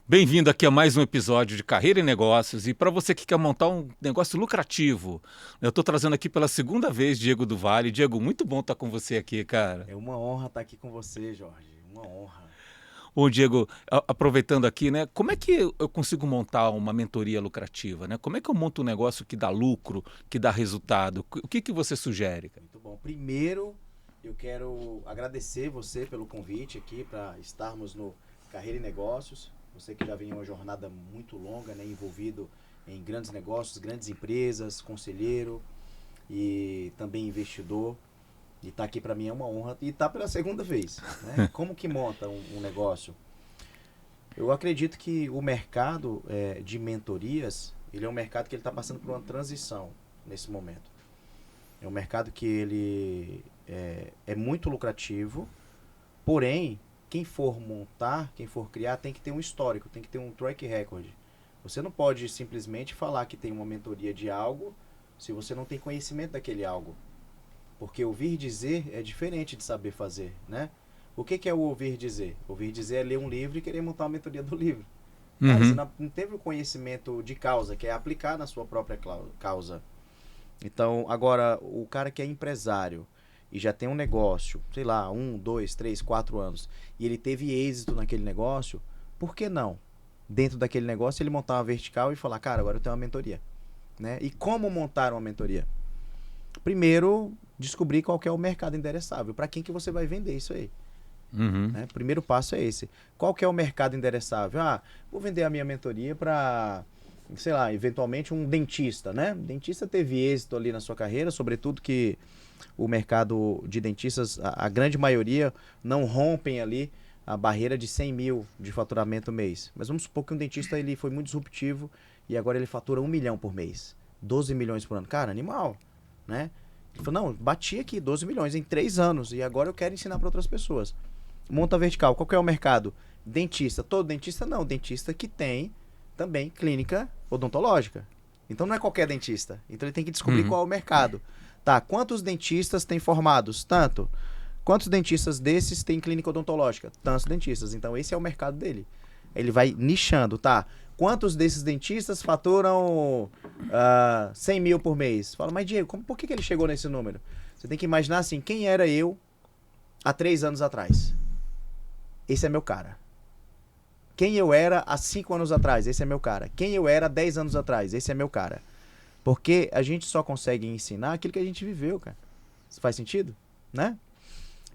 Bem-vindo aqui a mais um episódio de Carreira e Negócios. E para você que quer montar um negócio lucrativo, eu estou trazendo aqui pela segunda vez Diego do Vale. Diego, muito bom estar com você aqui, cara. É uma honra estar aqui com você, Jorge. Uma honra. Ô, Diego, aproveitando aqui, né? Como é que eu consigo montar uma mentoria lucrativa, né? Como é que eu monto um negócio que dá lucro, que dá resultado? O que você sugere, cara? Muito bom. Primeiro, eu quero agradecer você pelo convite aqui para estarmos no Carreira e Negócios. Você que já vem uma jornada muito longa, né, envolvido em grandes negócios, grandes empresas, conselheiro e também investidor. E estar aqui para mim é uma honra. E estar pela segunda vez, né? Como que monta um negócio? Eu acredito que o mercado de mentorias, ele é um mercado que ele está passando por uma transição nesse momento. É um mercado que ele é muito lucrativo, porém, quem for montar, quem for criar, tem que ter um histórico, tem que ter um track record. Você não pode simplesmente falar que tem uma mentoria de algo se você não tem conhecimento daquele algo. Porque ouvir dizer é diferente de saber fazer, né? O que é o ouvir dizer? Ouvir dizer é ler um livro e querer montar uma mentoria do livro. Cara, você Uhum. não teve o conhecimento de causa, que é aplicar na sua própria causa. Então, agora, o cara que é empresário e já tem um negócio, sei lá, 1, 2, 3, 4 anos, e ele teve êxito naquele negócio, por que não? Dentro daquele negócio, ele montar uma vertical e falar, cara, agora eu tenho uma mentoria. Né? E como montar uma mentoria? Primeiro, descobrir qual que é o mercado endereçável. Para quem que você vai vender isso aí? Uhum. Né? Primeiro passo é esse. Qual que é o mercado endereçável? Ah, vou vender a minha mentoria para, sei lá, eventualmente um dentista, né? Dentista teve êxito ali na sua carreira, sobretudo que o mercado de dentistas, a grande maioria, não rompem ali a barreira de 100 mil de faturamento mês. Mas vamos supor que um dentista ele foi muito disruptivo e agora ele fatura 1 milhão por mês, 12 milhões por ano. Cara, animal, né? Ele falou, não, bati aqui 12 milhões em 3 anos e agora eu quero ensinar para outras pessoas. Monta vertical, qual que é o mercado? Dentista. Todo dentista não, dentista que tem também clínica odontológica. Então não é qualquer dentista. Então ele tem que descobrir Uhum. qual é o mercado. Tá, quantos dentistas tem formados? Tanto. Quantos dentistas desses tem clínica odontológica? Tantos dentistas. Então esse é o mercado dele. Ele vai nichando, tá? Quantos desses dentistas faturam 100 mil por mês? Fala, mas Diego, por que ele chegou nesse número? Você tem que imaginar assim, quem era eu há 3 anos atrás? Esse é meu cara. Quem eu era há 5 anos atrás? Esse é meu cara. Quem eu era há 10 anos atrás? Esse é meu cara. Porque a gente só consegue ensinar aquilo que a gente viveu, cara. Isso faz sentido? Né?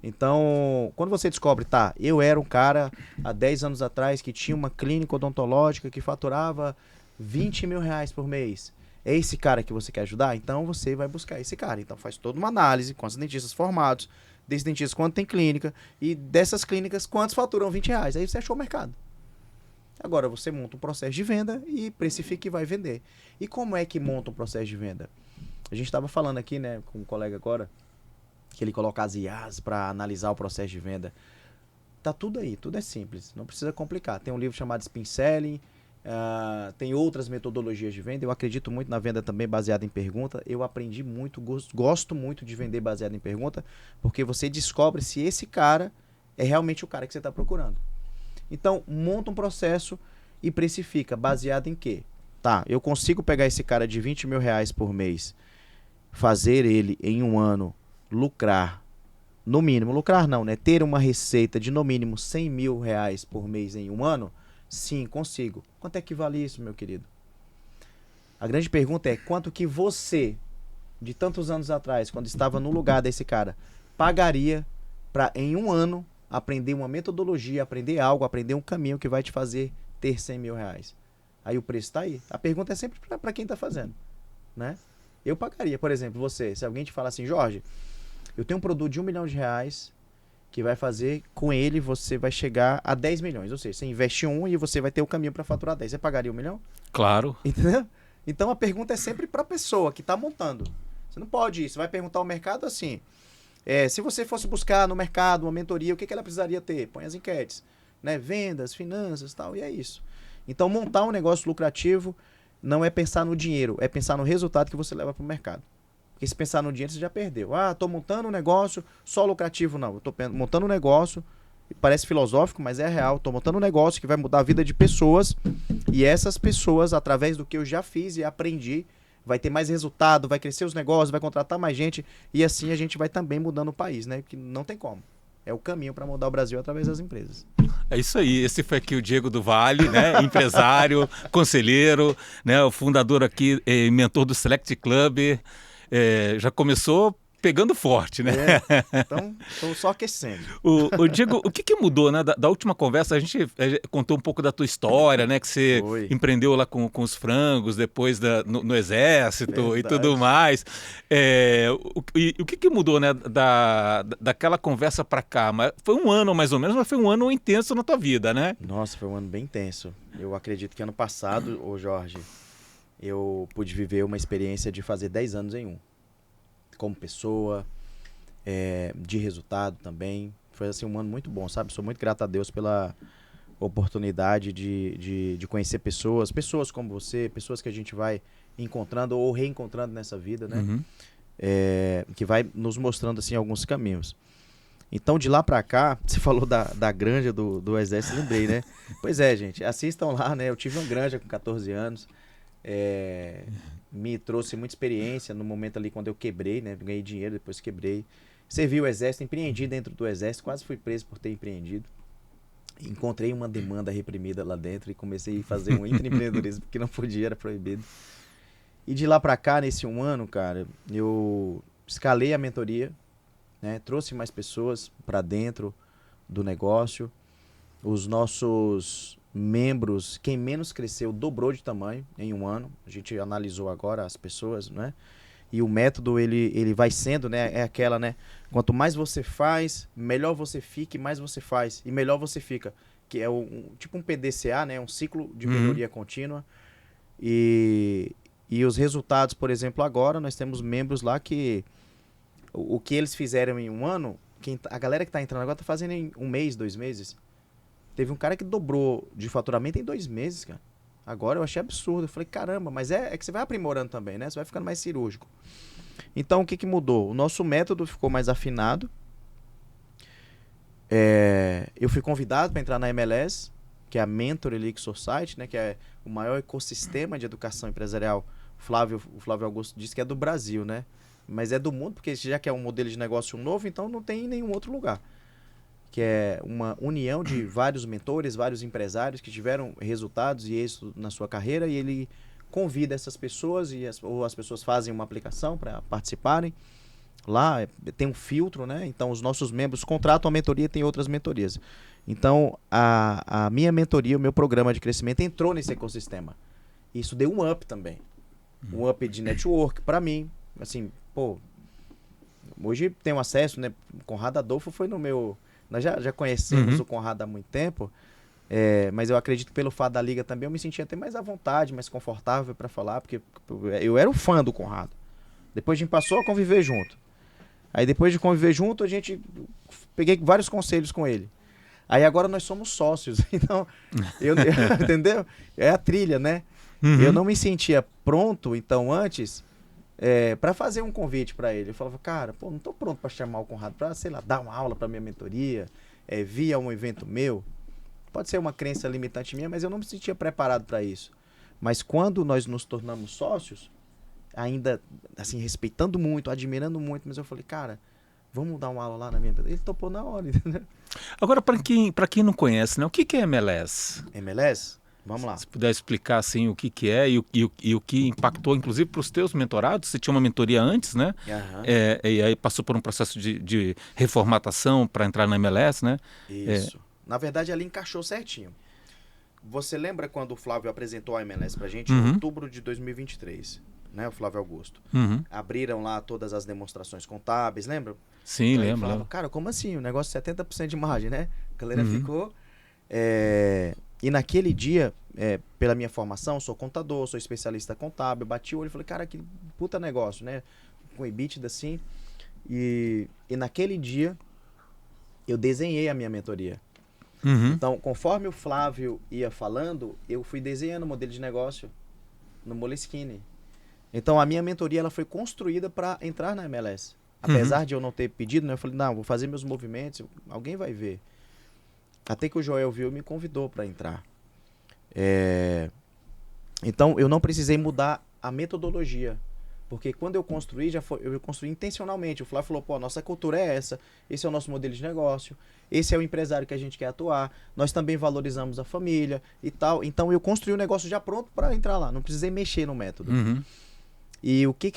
Então, quando você descobre, tá, eu era um cara há 10 anos atrás que tinha uma clínica odontológica que faturava 20 mil reais por mês. É esse cara que você quer ajudar? Então você vai buscar esse cara. Então faz toda uma análise com os dentistas formados, desses dentistas quanto tem clínica, e dessas clínicas quantos faturam 20 reais. Aí você achou o mercado. Agora você monta um processo de venda e precifica e vai vender. E como é que monta um processo de venda? A gente estava falando aqui, né, com um colega agora, que ele coloca as IAs para analisar o processo de venda. Tá tudo aí, tudo é simples, não precisa complicar. Tem um livro chamado Spin Selling, tem outras metodologias de venda. Eu acredito muito na venda também baseada em pergunta. Eu aprendi muito, gosto muito de vender baseado em pergunta, porque você descobre se esse cara é realmente o cara que você está procurando. Então, monta um processo e precifica, baseado em quê? Tá, eu consigo pegar esse cara de 20 mil reais por mês, fazer ele em um ano lucrar, no mínimo, lucrar não, né? Ter uma receita de no mínimo 100 mil reais por mês em um ano? Sim, consigo. Quanto é que vale isso, meu querido? A grande pergunta é quanto que você, de tantos anos atrás, quando estava no lugar desse cara, pagaria para em um ano aprender uma metodologia, aprender algo, aprender um caminho que vai te fazer ter 100 mil reais. Aí o preço está aí. A pergunta é sempre para quem está fazendo, né? Eu pagaria, por exemplo, você, se alguém te falar assim, Jorge, eu tenho um produto de 1 milhão de reais que vai fazer, com ele você vai chegar a 10 milhões. Ou seja, você investe um e você vai ter o caminho para faturar 10. Você pagaria 1 milhão? Claro. Entendeu? Então a pergunta é sempre para a pessoa que está montando. Você não pode ir, você vai perguntar ao mercado assim, se você fosse buscar no mercado uma mentoria, o que ela precisaria ter? Põe as enquetes, né? Vendas, finanças, tal, e é isso. Então, montar um negócio lucrativo não é pensar no dinheiro, é pensar no resultado que você leva para o mercado. Porque se pensar no dinheiro, você já perdeu. Ah, estou montando um negócio só lucrativo. Não, eu estou montando um negócio Parece filosófico, mas é real. Tô montando um negócio que vai mudar a vida de pessoas. E essas pessoas, através do que eu já fiz e aprendi, vai ter mais resultado, vai crescer os negócios, vai contratar mais gente. E assim a gente vai também mudando o país, né? Que não tem como. É o caminho para mudar o Brasil através das empresas. É isso aí. Esse foi aqui o Diego do Vale, né? Empresário, conselheiro, né? O fundador aqui, mentor do Select Club. Já começou pegando forte, né? Então, estou só aquecendo. O Diego, o que mudou, né? Da última conversa, a gente contou um pouco da tua história, né? Que você empreendeu lá com os frangos, depois no Exército. Verdade. E tudo mais. O que mudou, né? Daquela conversa para cá? Mas foi um ano, mais ou menos, mas foi um ano intenso na tua vida, né? Nossa, foi um ano bem intenso. Eu acredito que ano passado, ô Jorge, eu pude viver uma experiência de fazer 10 anos em um. Como pessoa, de resultado também. Foi assim, um ano muito bom, sabe? Sou muito grato a Deus pela oportunidade de conhecer pessoas como você, pessoas que a gente vai encontrando ou reencontrando nessa vida, né? Uhum. Que vai nos mostrando, assim, alguns caminhos. Então, de lá pra cá, você falou da granja do Exército, lembrei, né? Pois é, gente, assistam lá, né? Eu tive uma granja com 14 anos. Me trouxe muita experiência no momento ali quando eu quebrei, né? Ganhei dinheiro, depois quebrei. Servi o Exército, empreendi dentro do Exército, quase fui preso por ter empreendido. Encontrei uma demanda reprimida lá dentro e comecei a fazer um intraempreendedorismo porque não podia, era proibido. E de lá pra cá, nesse um ano, cara, eu escalei a mentoria, né? Trouxe mais pessoas pra dentro do negócio. Os nossos membros, quem menos cresceu, dobrou de tamanho em um ano. A gente analisou agora as pessoas, né? E o método, ele vai sendo, né? É aquela, né? Quanto mais você faz, melhor você fica e mais você faz. E melhor você fica. Que é tipo um PDCA, né? Um ciclo de melhoria contínua. E os resultados, por exemplo, agora nós temos membros lá que o que eles fizeram em um ano, a galera que está entrando agora está fazendo em um mês, 2 meses. Teve um cara que dobrou de faturamento em 2 meses, cara. Agora eu achei absurdo. Eu falei, caramba, mas é que você vai aprimorando também, né? Você vai ficando mais cirúrgico. Então, o que mudou? O nosso método ficou mais afinado. Eu fui convidado para entrar na MLS, que é a Mentor Elite Society, né? Que é o maior ecossistema de educação empresarial. O Flávio Augusto disse que é do Brasil, né? Mas é do mundo, porque já que é um modelo de negócio novo, então não tem em nenhum outro lugar. Que é uma união de vários mentores, vários empresários que tiveram resultados e êxito na sua carreira, e ele convida essas pessoas ou as pessoas fazem uma aplicação para participarem. Lá tem um filtro, né? Então os nossos membros contratam a mentoria e tem outras mentorias. Então a minha mentoria, o meu programa de crescimento entrou nesse ecossistema. Isso deu um up também. Um up de network para mim. Assim, pô, hoje tenho acesso, né? O Conrado Adolfo foi no meu... Nós já conhecemos o Conrado há muito tempo, mas eu acredito que pelo fato da liga também eu me sentia até mais à vontade, mais confortável para falar, porque eu era o fã do Conrado. Depois a gente passou a conviver junto. Aí depois de conviver junto, peguei vários conselhos com ele. Aí agora nós somos sócios, então, entendeu? É a trilha, né? Eu não me sentia pronto, então, antes... para fazer um convite para ele. Eu falava, cara, pô, não tô pronto para chamar o Conrado para, sei lá, dar uma aula para minha mentoria, via um evento meu. Pode ser uma crença limitante minha, mas eu não me sentia preparado para isso. Mas quando nós nos tornamos sócios, ainda, assim, respeitando muito, admirando muito, mas eu falei, cara, vamos dar uma aula lá na minha mentoria. Ele topou na hora, entendeu? Agora, para quem não conhece, né, o que é MLS? MLS? Vamos lá. Se puder explicar assim o que é e o que impactou, inclusive, para os teus mentorados. Você tinha uma mentoria antes, né? E aí passou por um processo de reformatação para entrar na MLS, né? Isso. Na verdade, ali encaixou certinho. Você lembra quando o Flávio apresentou a MLS para a gente em outubro de 2023? Né? O Flávio Augusto. Abriram lá todas as demonstrações contábeis, lembra? Sim, então, lembro. Falava, cara, como assim? O negócio é 70% de margem, né? A galera ficou... E naquele dia, pela minha formação, sou contador, sou especialista contábil, bati o olho e falei, cara, que puta negócio, né? Com EBITDA assim. E naquele dia, eu desenhei a minha mentoria. Então, conforme o Flávio ia falando, eu fui desenhando o modelo de negócio no Moleskine. Então, a minha mentoria ela foi construída para entrar na MLS. Apesar de eu não ter pedido, né, eu falei, não, vou fazer meus movimentos, alguém vai ver. Até que o Joel viu e me convidou para entrar. Então, eu não precisei mudar a metodologia. Porque quando eu construí, eu construí intencionalmente. O Flávio falou, pô, nossa cultura é essa, esse é o nosso modelo de negócio, esse é o empresário que a gente quer atuar, nós também valorizamos a família e tal. Então, eu construí o negócio já pronto para entrar lá, não precisei mexer no método. E o que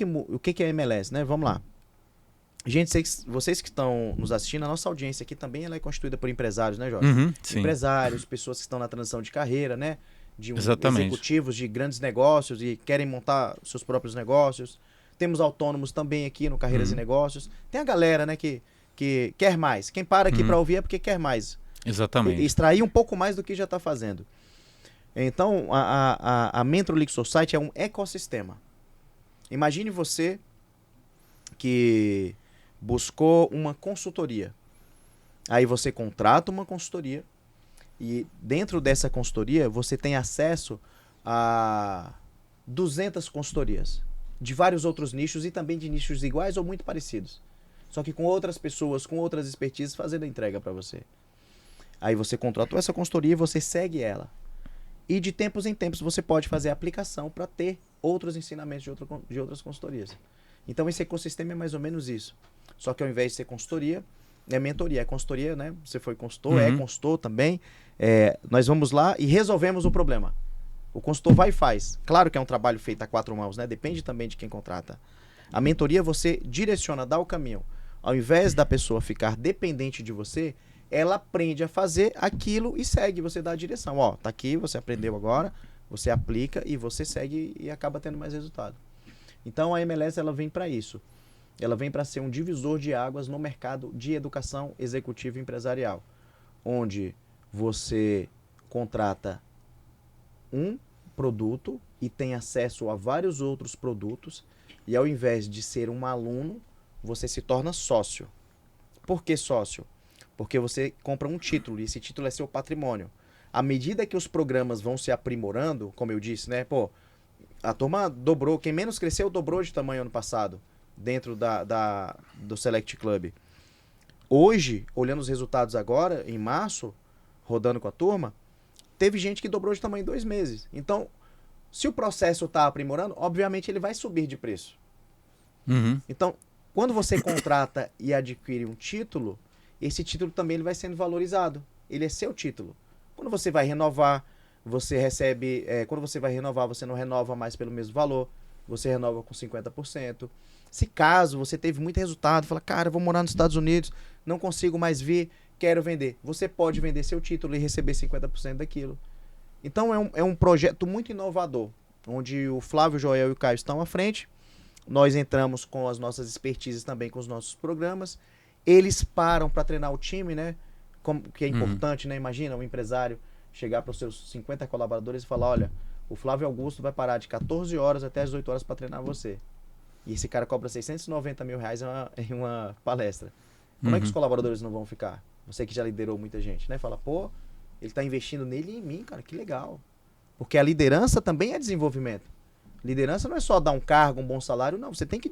é MLS, né? Vamos lá. Gente, vocês que estão nos assistindo, a nossa audiência aqui também ela é constituída por empresários, né, Jorge? Empresários, pessoas que estão na transição de carreira, né? De executivos de grandes negócios e querem montar seus próprios negócios. Temos autônomos também aqui no Carreiras e Negócios. Tem a galera, né, que quer mais. Quem para aqui para ouvir é porque quer mais. Exatamente. Extrair um pouco mais do que já está fazendo. Então, a Mentor League Society é um ecossistema. Imagine você que buscou uma consultoria. Aí você contrata uma consultoria e dentro dessa consultoria você tem acesso a 200 consultorias de vários outros nichos e também de nichos iguais ou muito parecidos. Só que com outras pessoas, com outras expertises fazendo a entrega para você. Aí você contratou essa consultoria e você segue ela. E de tempos em tempos você pode fazer a aplicação para ter outros ensinamentos de outras consultorias. Então esse ecossistema é mais ou menos isso. Só que ao invés de ser consultoria, é mentoria. É consultoria, né? Você foi consultor, é consultor também. Nós vamos lá e resolvemos o problema. O consultor vai e faz. Claro que é um trabalho feito a 4 mãos, né? Depende também de quem contrata. A mentoria você direciona, dá o caminho. Ao invés da pessoa ficar dependente de você, ela aprende a fazer aquilo e segue. Você dá a direção. Ó, tá aqui, você aprendeu agora, você aplica e você segue e acaba tendo mais resultado. Então a MLS ela vem para isso. Ela vem para ser um divisor de águas no mercado de educação executiva e empresarial, onde você contrata um produto e tem acesso a vários outros produtos e ao invés de ser um aluno, você se torna sócio. Por que sócio? Porque você compra um título e esse título é seu patrimônio. À medida que os programas vão se aprimorando, como eu disse, né? Pô, a turma dobrou, quem menos cresceu dobrou de tamanho ano passado, dentro do Select Club. Hoje, olhando os resultados agora, em março, rodando com a turma, teve gente que dobrou de tamanho em 2 meses. Então, se o processo está aprimorando, obviamente ele vai subir de preço. Então, quando você contrata e adquire um título, esse título também ele vai sendo valorizado. Ele é seu título. Quando você vai renovar, você recebe... quando você vai renovar, você não renova mais pelo mesmo valor. Você renova com 50%. Se caso você teve muito resultado, fala, cara, eu vou morar nos Estados Unidos, não consigo mais vir, quero vender. Você pode vender seu título e receber 50% daquilo. Então é um projeto muito inovador, onde o Flávio, o Joel e o Caio estão à frente. Nós entramos com as nossas expertises também com os nossos programas. Eles param para treinar o time, né? Que é importante, né? Imagina um empresário chegar para os seus 50 colaboradores e falar, olha, o Flávio Augusto vai parar de 14 horas até as 18 horas para treinar você. E esse cara cobra 690 mil reais em uma palestra. Como é que os colaboradores não vão ficar? Você que já liderou muita gente, né? Fala, pô, ele está investindo nele e em mim, cara, que legal. Porque a liderança também é desenvolvimento. Liderança não é só dar um cargo, um bom salário, não. Você tem que...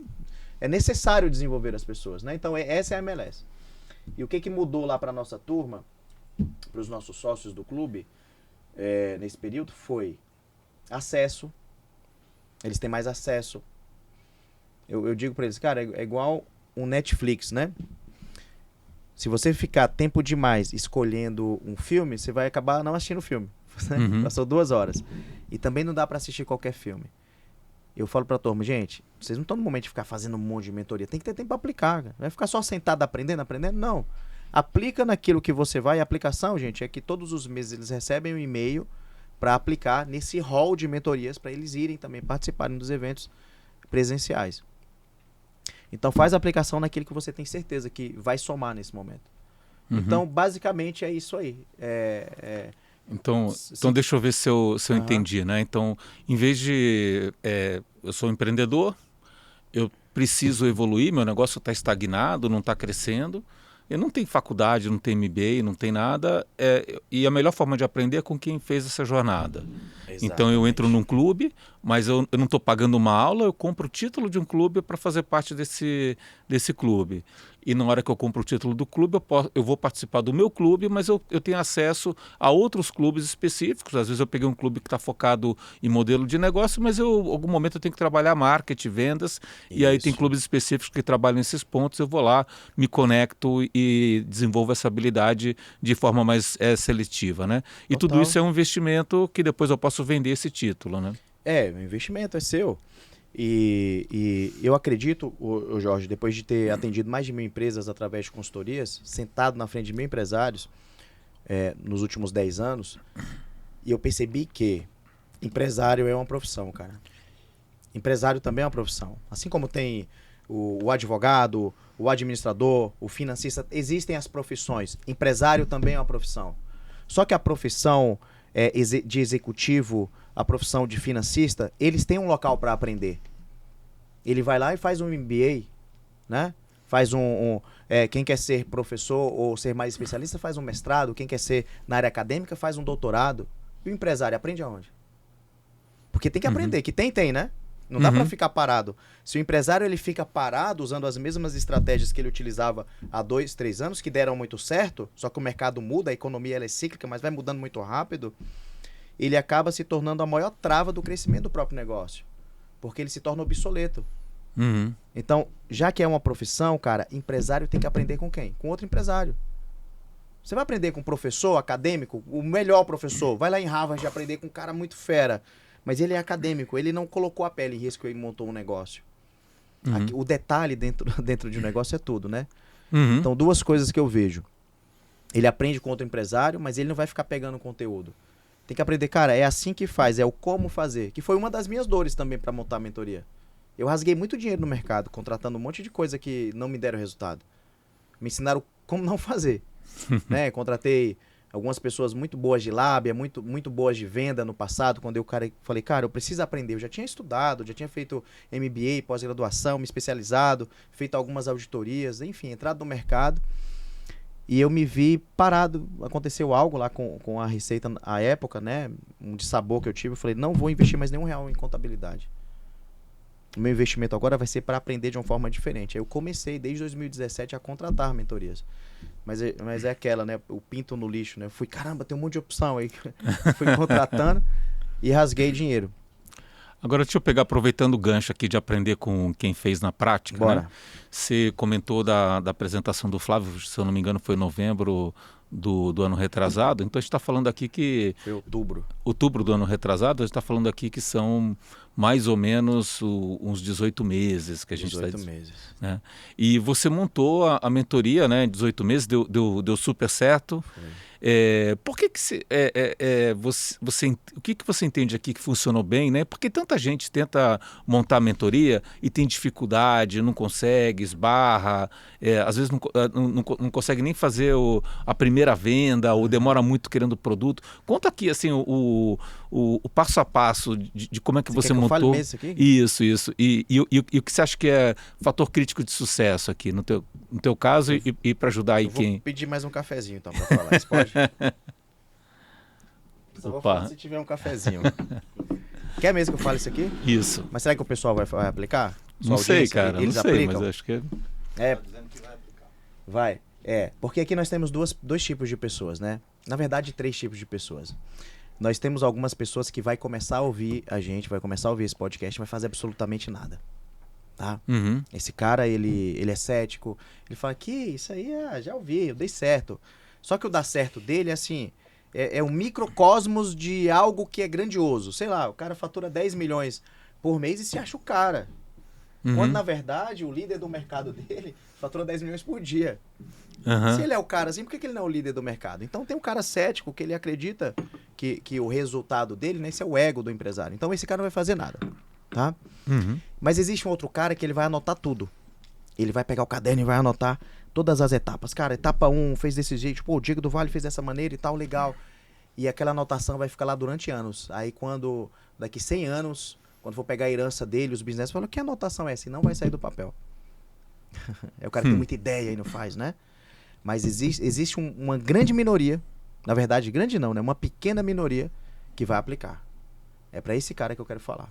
É necessário desenvolver as pessoas, né? Então, essa é a MLS. E o que mudou lá para nossa turma, para os nossos sócios do clube, nesse período, foi acesso. Eles têm mais acesso. Eu digo para eles, cara, é igual um Netflix, né? Se você ficar tempo demais escolhendo um filme, você vai acabar não assistindo o filme. Passou 2 horas. E também não dá para assistir qualquer filme. Eu falo pra turma, gente, vocês não estão no momento de ficar fazendo um monte de mentoria. Tem que ter tempo pra aplicar, cara. Vai ficar só sentado aprendendo? Não. Aplica naquilo que você vai. A aplicação, gente, é que todos os meses eles recebem um e-mail para aplicar nesse hall de mentorias para eles irem também participarem dos eventos presenciais. Então faz a aplicação naquilo que você tem certeza que vai somar nesse momento. Então, basicamente, é isso aí. Então deixa eu ver se eu entendi, né? Então, em vez de... eu sou um empreendedor, eu preciso evoluir, meu negócio está estagnado, não está crescendo, eu não tenho faculdade, não tenho MBA, não tem nada, e a melhor forma de aprender é com quem fez essa jornada. Exatamente. Então eu entro num clube, mas eu não estou pagando uma aula, eu compro o título de um clube para fazer parte desse clube. E na hora que eu compro o título do clube, eu vou participar do meu clube, mas eu tenho acesso a outros clubes específicos. Às vezes eu peguei um clube que está focado em modelo de negócio, mas em algum momento eu tenho que trabalhar marketing, vendas, e aí tem clubes específicos que trabalham nesses pontos, eu vou lá, me conecto e desenvolvo essa habilidade de forma mais seletiva, né? E Total. tudo isso é um investimento que depois eu posso vender esse título, né? O investimento é seu. E eu acredito, o Jorge, depois de ter atendido mais de 1.000 empresas através de consultorias, sentado na frente de 1.000 empresários nos últimos 10 anos, e eu percebi que empresário é uma profissão, cara. Empresário também é uma profissão. Assim como tem o advogado, o administrador, o financista, existem as profissões. Empresário também é uma profissão. Só que a profissão de executivo, a profissão de financista, eles têm um local para aprender. Ele vai lá e faz um MBA, né? Faz quem quer ser professor ou ser mais especialista faz um mestrado, quem quer ser na área acadêmica faz um doutorado. E o empresário aprende aonde? Porque tem que aprender, que tem, né? Não dá para ficar parado. Se o empresário ele fica parado usando as mesmas estratégias que ele utilizava há 2, 3 anos, que deram muito certo, só que o mercado muda, a economia ela é cíclica, mas vai mudando muito rápido, ele acaba se tornando a maior trava do crescimento do próprio negócio. Porque ele se torna obsoleto. Então, já que é uma profissão, cara, empresário tem que aprender com quem? Com outro empresário. Você vai aprender com um professor acadêmico, o melhor professor, vai lá em Harvard aprender com um cara muito fera, mas ele é acadêmico, ele não colocou a pele em risco e montou um negócio. Aqui, o detalhe dentro de um negócio é tudo, né? Então, duas coisas que eu vejo. Ele aprende com outro empresário, mas ele não vai ficar pegando conteúdo. Tem que aprender, cara, é assim que faz, é o como fazer. Que foi uma das minhas dores também para montar a mentoria. Eu rasguei muito dinheiro no mercado, contratando um monte de coisa que não me deram resultado. Me ensinaram como não fazer. Né? Contratei algumas pessoas muito boas de lábia, muito, muito boas de venda no passado, quando eu falei, cara, eu preciso aprender. Eu já tinha estudado, já tinha feito MBA, pós-graduação, me especializado, feito algumas auditorias, enfim, entrado no mercado. E eu me vi parado. Aconteceu algo lá com a Receita à época, né? Um dissabor que eu tive. Eu falei, não vou investir mais nenhum real em contabilidade. O meu investimento agora vai ser para aprender de uma forma diferente. Aí eu comecei desde 2017 a contratar mentorias. Mas é aquela, né? O pinto no lixo, né? Eu fui, caramba, tem um monte de opção aí. Fui contratando e rasguei dinheiro. Agora deixa eu pegar, aproveitando o gancho aqui de aprender com quem fez na prática. Bora. Né? Você comentou da apresentação do Flávio, se eu não me engano foi em novembro do ano retrasado. Então a gente está falando aqui que... Foi outubro. Outubro do ano retrasado, a gente está falando aqui que são mais ou menos uns 18 meses que a gente está... 18 meses. Né? E você montou a mentoria, né? 18 meses, deu super certo. Foi. Por que o que você entende aqui que funcionou bem, né? Porque tanta gente tenta montar a mentoria e tem dificuldade, não consegue, esbarra, às vezes não consegue nem fazer a primeira venda ou demora muito querendo o produto. Conta aqui assim o passo a passo de como é que você montou. Eu fale mesmo isso aqui? Isso. E o que você acha que é fator crítico de sucesso aqui no teu caso e para ajudar aí quem... Vou pedir mais um cafezinho então para falar. Isso pode? Só vou falar se tiver um cafezinho. Quer mesmo que eu fale isso aqui? Isso. Mas será que o pessoal vai aplicar? Não sei, cara. Eles não sei, aplicam? mas acho que... Vai. Porque aqui nós temos dois tipos de pessoas, né? Na verdade, 3 tipos de pessoas. Nós temos algumas pessoas que vai começar a ouvir a gente, vai começar a ouvir esse podcast e vai fazer absolutamente nada. Tá? Esse cara, ele é cético. Ele fala que isso aí, já ouvi, eu dei certo. Só que o dar certo dele, assim, é um microcosmos de algo que é grandioso. Sei lá, o cara fatura 10 milhões por mês e se acha o cara. Quando, na verdade, o líder do mercado dele fatura 10 milhões por dia. Se ele é o cara assim, por que ele não é o líder do mercado? Então tem um cara cético que ele acredita que o resultado dele, né, esse é o ego do empresário. Então esse cara não vai fazer nada, tá? Mas existe um outro cara que ele vai anotar tudo. Ele vai pegar o caderno e vai anotar todas as etapas. Cara, etapa 1 fez desse jeito, pô, o Diego do Vale fez dessa maneira e tal, legal. E aquela anotação vai ficar lá durante anos. Aí daqui 100 anos, quando for pegar a herança dele, os business, falam, que anotação é essa? E não vai sair do papel. É o cara que tem muita ideia e não faz, né? Mas existe uma grande minoria, na verdade, grande não, né? Uma pequena minoria que vai aplicar. É para esse cara que eu quero falar.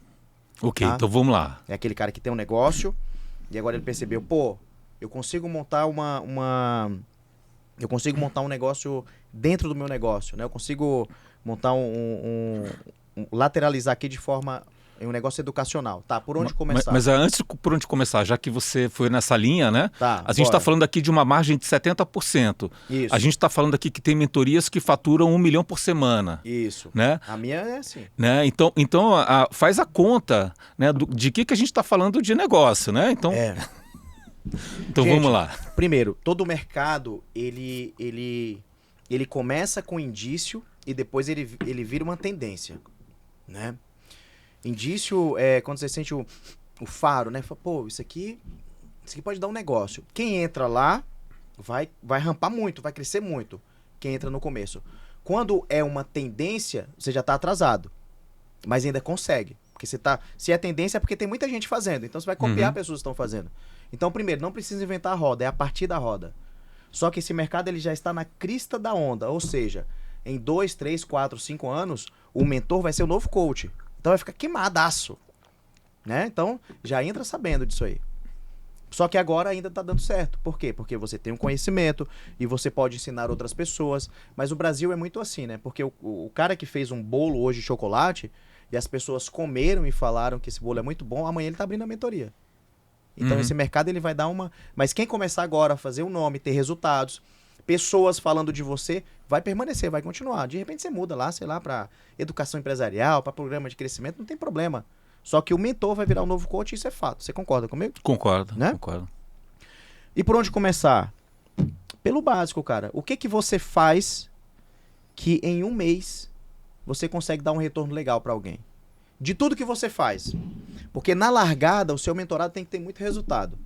Ok, tá? então vamos lá. É aquele cara que tem um negócio e agora ele percebeu, pô, eu consigo montar eu consigo montar um negócio dentro do meu negócio, né? Eu consigo montar lateralizar aqui de forma um negócio educacional. Tá, por onde começar? Mas antes, por onde começar, já que você foi nessa linha, né? Tá, a gente está falando aqui de uma margem de 70%. Isso. A gente está falando aqui que tem mentorias que faturam 1 milhão por semana. Isso. Né? A minha é assim. Né? Então faz a conta, né, de que a gente está falando de negócio, né? Então, então gente, vamos lá. Primeiro, todo mercado, ele começa com indício e depois ele vira uma tendência, né? Indício é quando você sente o faro, né? Fala, pô, isso aqui pode dar um negócio. Quem entra lá vai rampar muito, vai crescer muito. Quem entra no começo. Quando é uma tendência, você já está atrasado. Mas ainda consegue. Porque se é tendência é porque tem muita gente fazendo. Então você vai copiar pessoas que estão fazendo. Então, primeiro, não precisa inventar a roda, é a partir da roda. Só que esse mercado ele já está na crista da onda. Ou seja, em 2, 3, 4, 5 anos, o mentor vai ser o novo coach. Então vai ficar queimadaço, né? Então já entra sabendo disso aí. Só que agora ainda tá dando certo. Por quê? Porque você tem um conhecimento e você pode ensinar outras pessoas. Mas o Brasil é muito assim, né? Porque o cara que fez um bolo hoje de chocolate e as pessoas comeram e falaram que esse bolo é muito bom, amanhã ele tá abrindo a mentoria. Então esse mercado ele vai dar uma... Mas quem começar agora a fazer um nome, ter resultados, pessoas falando de você, vai permanecer, vai continuar. De repente você muda lá, sei lá, para educação empresarial, para programa de crescimento, não tem problema. Só que o mentor vai virar um novo coach, isso é fato. Você concorda comigo? Concordo, né? Concordo. E por onde começar? Pelo básico, cara. O que você faz que em um mês você consegue dar um retorno legal para alguém? De tudo que você faz. Porque na largada, o seu mentorado tem que ter muito resultado.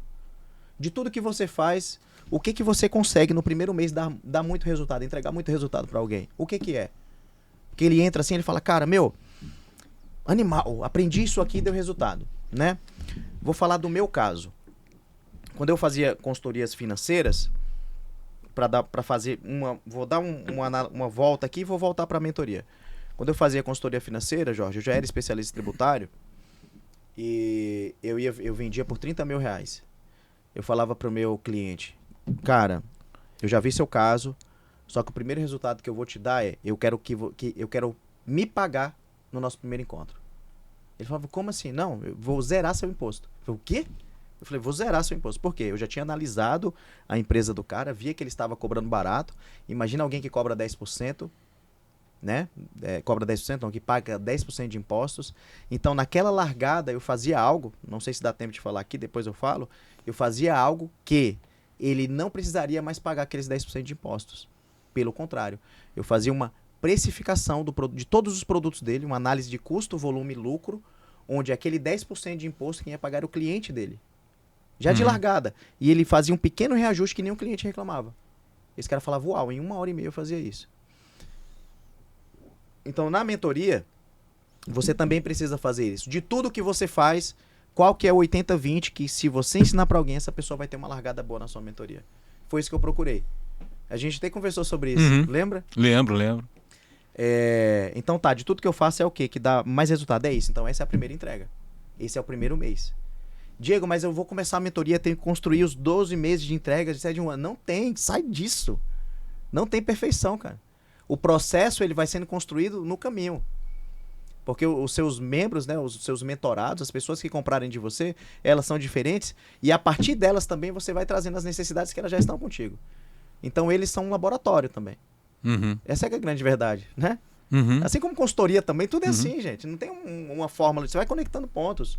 De tudo que você faz... O que você consegue no primeiro mês dar muito resultado, entregar muito resultado para alguém? O que é? Porque ele entra assim, ele fala, cara, animal, aprendi isso aqui e deu resultado, né? Vou falar do meu caso. Quando eu fazia consultorias financeiras, para fazer vou dar uma volta aqui e vou voltar para a mentoria. Quando eu fazia consultoria financeira, Jorge, eu já era especialista tributário e eu vendia por 30 mil reais. Eu falava para o meu cliente, cara, eu já vi seu caso, só que o primeiro resultado que eu vou te dar é, eu quero me pagar no nosso primeiro encontro. Ele falava, como assim? Não, eu vou zerar seu imposto. Eu falei, o quê? Eu falei, vou zerar seu imposto. Por quê? Eu já tinha analisado a empresa do cara, via que ele estava cobrando barato. Imagina alguém que cobra 10%, né? Cobra 10%, não, que paga 10% de impostos. Então, naquela largada, eu fazia algo, não sei se dá tempo de falar aqui, depois eu falo, eu fazia algo que ele não precisaria mais pagar aqueles 10% de impostos. Pelo contrário, eu fazia uma precificação de todos os produtos dele, uma análise de custo, volume e lucro, onde aquele 10% de imposto quem ia pagar era o cliente dele. Já de largada. E ele fazia um pequeno reajuste que nem o cliente reclamava. Esse cara falava, uau, em 1h30 eu fazia isso. Então, na mentoria, você também precisa fazer isso. De tudo que você faz, qual que é o 80-20 que se você ensinar para alguém, essa pessoa vai ter uma largada boa na sua mentoria. Foi isso que eu procurei. A gente até conversou sobre isso, lembra? Lembro. Então tá, de tudo que eu faço é o quê? Que dá mais resultado? É isso. Então essa é a primeira entrega. Esse é o primeiro mês. Diego, mas eu vou começar a mentoria, tenho que construir os 12 meses de entrega de 7 de um ano. Não tem, sai disso. Não tem perfeição, cara. O processo ele vai sendo construído no caminho. Porque os seus membros, né, os seus mentorados, as pessoas que comprarem de você, elas são diferentes e a partir delas também você vai trazendo as necessidades que elas já estão contigo. Então eles são um laboratório também. Essa é a grande verdade, né? Assim como consultoria também, tudo é assim, gente. Não tem uma fórmula, você vai conectando pontos.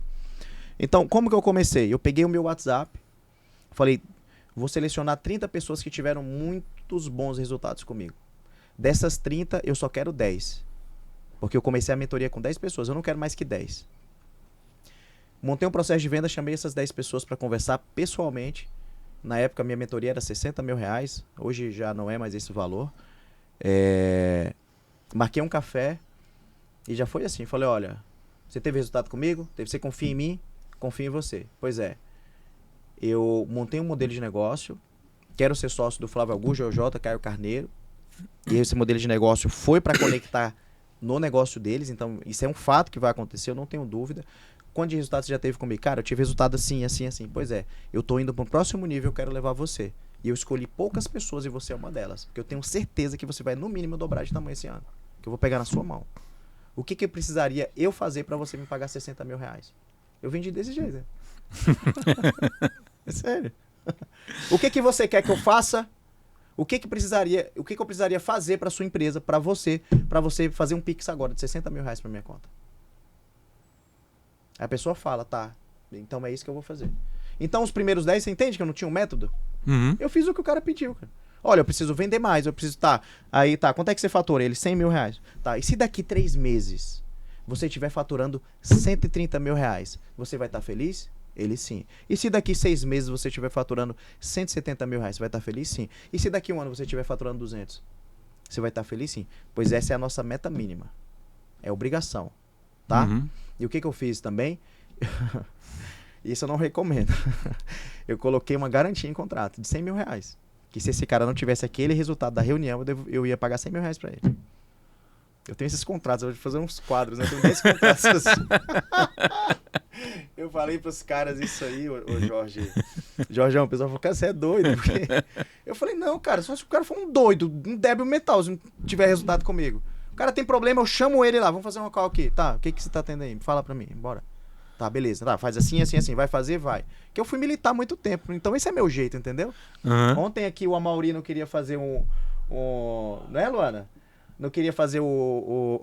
Então, como que eu comecei? Eu peguei o meu WhatsApp, falei, vou selecionar 30 pessoas que tiveram muitos bons resultados comigo. Dessas 30, eu só quero 10. Porque eu comecei a mentoria com 10 pessoas, eu não quero mais que 10. Montei um processo de venda, chamei essas 10 pessoas para conversar pessoalmente. Na época, a minha mentoria era 60 mil reais. Hoje já não é mais esse valor. Marquei um café e já foi assim. Falei, olha, você teve resultado comigo? Você confia em mim? Confio em você. Pois é. Eu montei um modelo de negócio. Quero ser sócio do Flávio Augusto, J, Caio Carneiro. E esse modelo de negócio foi para conectar no negócio deles, então isso é um fato que vai acontecer, eu não tenho dúvida. Quanto de resultado você já teve comigo? Cara, eu tive resultado assim, assim, assim. Pois é, eu tô indo para um próximo nível, eu quero levar você. E eu escolhi poucas pessoas e você é uma delas. Porque eu tenho certeza que você vai, no mínimo, dobrar de tamanho esse ano. Que eu vou pegar na sua mão. O que precisaria eu fazer para você me pagar 60 mil reais? Eu vendi desse jeito. Né? É sério. O que você quer que eu faça? O que eu precisaria fazer para sua empresa, para você fazer um Pix agora de 60 mil reais para minha conta? Aí a pessoa fala, tá, então é isso que eu vou fazer. Então os primeiros 10, você entende que eu não tinha um método? Uhum. Eu fiz o que o cara pediu, cara. Olha, eu preciso vender mais, eu preciso, aí tá, quanto é que você fatura? Ele, 100 mil reais. Tá, e se daqui 3 meses você estiver faturando 130 mil reais, você vai estar feliz? Ele, sim. E se daqui 6 meses você estiver faturando 170 mil reais, você vai estar feliz? Sim. E se daqui 1 ano você estiver faturando 200? Você vai estar feliz? Sim. Pois essa é a nossa meta mínima. É obrigação, tá? Uhum. E o que eu fiz também? Isso eu não recomendo. Eu coloquei uma garantia em contrato de 100 mil reais. Que se esse cara não tivesse aquele resultado da reunião, eu ia pagar 100 mil reais pra ele. Eu tenho esses contratos, eu vou fazer uns quadros, né? Eu tenho 10 contratos assim. Eu falei pros caras isso aí, ô Jorge. Jorgeão, o pessoal falou, cara, você é doido. Porque... Eu falei, não, cara, só se o cara for um doido, um débil mental, se não tiver resultado comigo. O cara tem problema, eu chamo ele lá, vamos fazer uma call aqui. Tá, o que você tá tendo aí? Fala pra mim, bora. Tá, beleza. Tá, faz assim, assim, assim. Vai fazer? Vai. Que eu fui militar há muito tempo, então esse é meu jeito, entendeu? Uhum. Ontem aqui o Amaury não queria fazer Não é, Luana? Não queria fazer o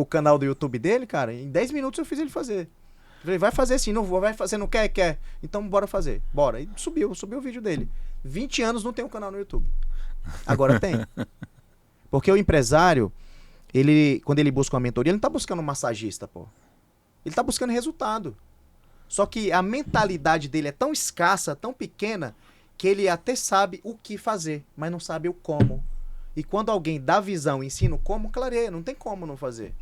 canal do YouTube dele, cara. Em 10 minutos eu fiz ele fazer. Eu falei, vai fazer sim, não vou, vai fazer, não quer? Quer. Então bora fazer. Bora. E subiu o vídeo dele. 20 anos não tem um canal no YouTube. Agora tem. Porque o empresário, quando ele busca uma mentoria, ele não tá buscando um massagista, pô. Ele tá buscando resultado. Só que a mentalidade dele é tão escassa, tão pequena, que ele até sabe o que fazer, mas não sabe o como. E quando alguém dá visão e ensina o como, clareia, não tem como não fazer.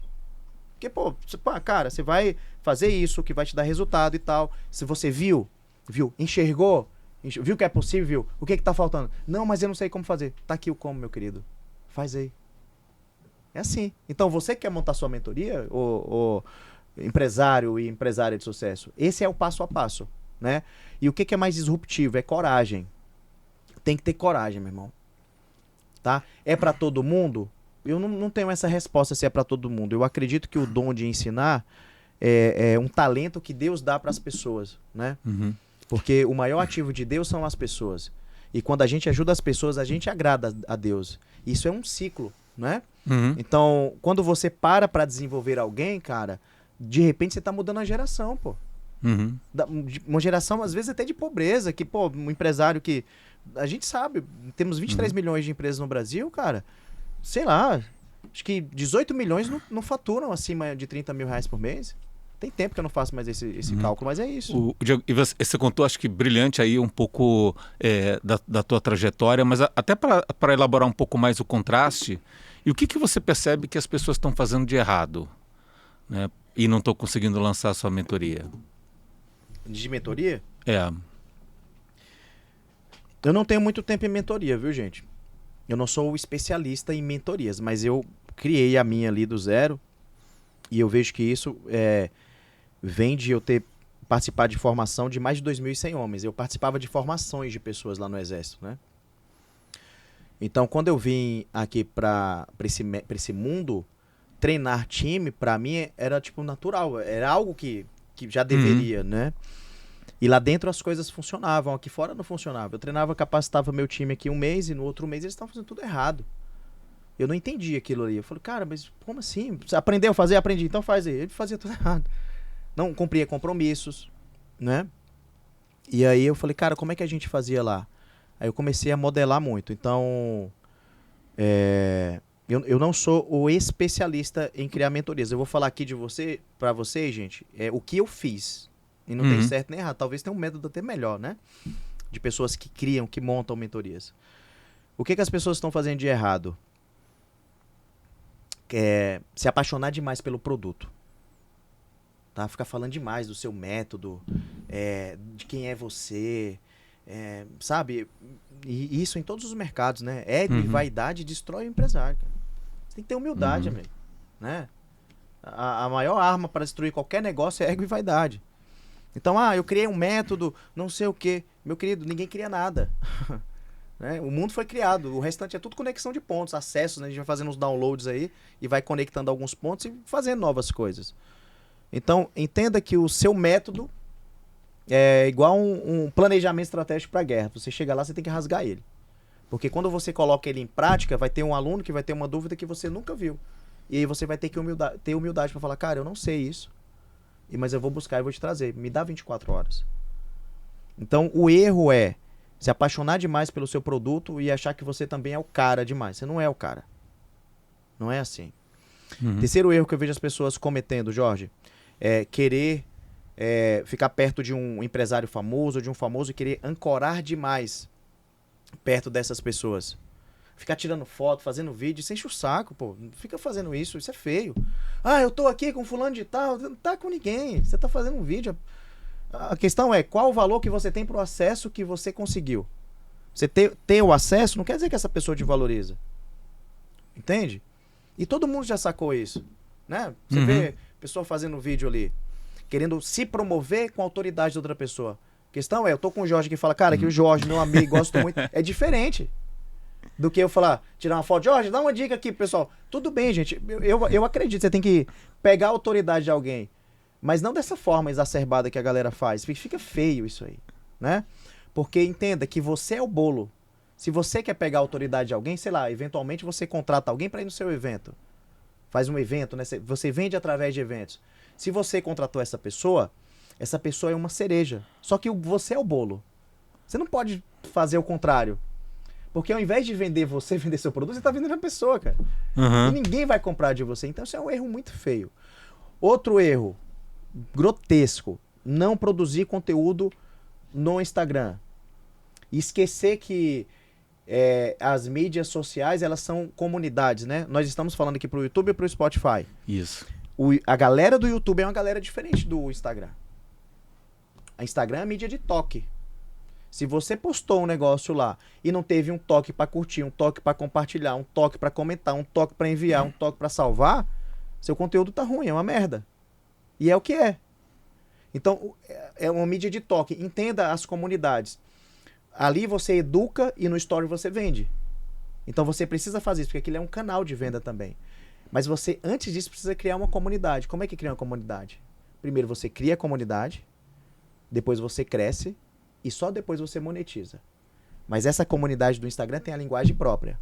Porque, pô, cara, você vai fazer isso, que vai te dar resultado e tal. Se você viu, enxergou, viu que é possível, o que tá faltando? Não, mas eu não sei como fazer. Tá aqui o como, meu querido. Faz aí. É assim. Então, você quer montar sua mentoria, ou empresário e empresária de sucesso? Esse é o passo a passo, né? E o que é mais disruptivo? É coragem. Tem que ter coragem, meu irmão. Tá? É pra todo mundo? Eu não tenho essa resposta se é pra todo mundo. Eu acredito que o dom de ensinar é um talento que Deus dá pras pessoas, né? Uhum. Porque o maior ativo de Deus são as pessoas. E quando a gente ajuda as pessoas, a gente agrada a Deus. Isso é um ciclo, né? Uhum. Então, quando você para desenvolver alguém, cara, de repente você tá mudando a geração, pô. Uhum. Uma geração, às vezes, até de pobreza, que, pô, um empresário que... A gente sabe, temos 23 milhões de empresas no Brasil, cara. Sei lá, acho que 18 milhões não faturam acima de 30 mil reais por mês. Tem tempo que eu não faço mais esse cálculo, mas é isso. E você contou, acho que brilhante aí um pouco da tua trajetória, mas até para elaborar um pouco mais o contraste, e o que você percebe que as pessoas estão fazendo de errado, né, e não estão conseguindo lançar a sua mentoria? De mentoria? É. Eu não tenho muito tempo em mentoria, viu, gente? Eu não sou especialista em mentorias, mas eu criei a minha ali do zero e eu vejo que isso vem de eu ter participado de formação de mais de 2.100 homens. Eu participava de formações de pessoas lá no Exército, né? Então, quando eu vim aqui para esse mundo, treinar time, para mim, era tipo natural. Era algo que já deveria, né? E lá dentro as coisas funcionavam, aqui fora não funcionava. Eu treinava, capacitava meu time aqui um mês e no outro mês eles estavam fazendo tudo errado. Eu não entendi aquilo ali. Eu falei, cara, mas como assim? Você aprendeu a fazer? Aprendi, então faz aí. Ele fazia tudo errado. Não cumpria compromissos, né? E aí eu falei, cara, como é que a gente fazia lá? Aí eu comecei a modelar muito. Então, eu não sou o especialista em criar mentorias. Eu vou falar aqui para vocês, gente, o que eu fiz. E não tem certo nem errado. Talvez tenha um método até melhor, né? De pessoas que criam, que montam mentorias. O que as pessoas estão fazendo de errado? Se apaixonar demais pelo produto. Tá? Ficar falando demais do seu método, de quem é você, sabe? E isso em todos os mercados, né? Ego e vaidade destrói o empresário. Cara. Você tem que ter humildade, amigo. né? A maior arma para destruir qualquer negócio é ego e vaidade. Então, eu criei um método, não sei o quê. Meu querido, ninguém cria nada. Né? O mundo foi criado, o restante é tudo conexão de pontos, acessos, né? A gente vai fazendo uns downloads aí e vai conectando alguns pontos e fazendo novas coisas. Então, entenda que o seu método é igual um planejamento estratégico para guerra. Você chega lá, você tem que rasgar ele. Porque quando você coloca ele em prática, vai ter um aluno que vai ter uma dúvida que você nunca viu. E aí você vai ter que ter humildade para falar, cara, eu não sei isso, mas eu vou buscar e vou te trazer. Me dá 24 horas. Então, o erro é se apaixonar demais pelo seu produto e achar que você também é o cara demais. Você não é o cara. Não é assim. Terceiro erro que eu vejo as pessoas cometendo, Jorge, é querer ficar perto de um empresário famoso, de um famoso, e querer ancorar demais perto dessas pessoas. Ficar tirando foto, fazendo vídeo, isso enche o saco, pô. Não fica fazendo isso é feio. Eu tô aqui com fulano de tal, não tá com ninguém. Você tá fazendo um vídeo. A questão é, qual o valor que você tem pro acesso que você conseguiu? Você ter o acesso não quer dizer que essa pessoa te valoriza. Entende? E todo mundo já sacou isso, né? Você vê pessoa fazendo vídeo ali, querendo se promover com a autoridade de outra pessoa. A questão é, eu tô com o Jorge que fala, cara, que o Jorge, meu amigo, gosto muito. É diferente do que eu falar, tirar uma foto. Jorge, dá uma dica aqui, pessoal. Tudo bem, gente. Eu acredito, você tem que pegar a autoridade de alguém. Mas não dessa forma exacerbada que a galera faz. Fica feio isso aí, né? Porque entenda que você é o bolo. Se você quer pegar a autoridade de alguém, sei lá, eventualmente você contrata alguém para ir no seu evento. Faz um evento, né? Você vende através de eventos. Se você contratou essa pessoa é uma cereja. Só que você é o bolo. Você não pode fazer o contrário. Porque ao invés de vender seu produto, você está vendendo a pessoa, cara. E ninguém vai comprar de você. Então isso é um erro muito feio. Outro erro grotesco, não produzir conteúdo no Instagram. Esquecer que as mídias sociais, elas são comunidades, né? Nós estamos falando aqui pro YouTube e pro Spotify. Isso. A galera do YouTube é uma galera diferente do Instagram. A Instagram é a mídia de toque. Se você postou um negócio lá e não teve um toque para curtir, um toque para compartilhar, um toque para comentar, um toque para enviar, um toque para salvar, seu conteúdo tá ruim, é uma merda. E é o que é. Então, é uma mídia de toque. Entenda as comunidades. Ali você educa e no story você vende. Então você precisa fazer isso, porque aquilo é um canal de venda também. Mas você, antes disso, precisa criar uma comunidade. Como é que cria uma comunidade? Primeiro você cria a comunidade, depois você cresce e só depois você monetiza. Mas essa comunidade do Instagram tem a linguagem própria.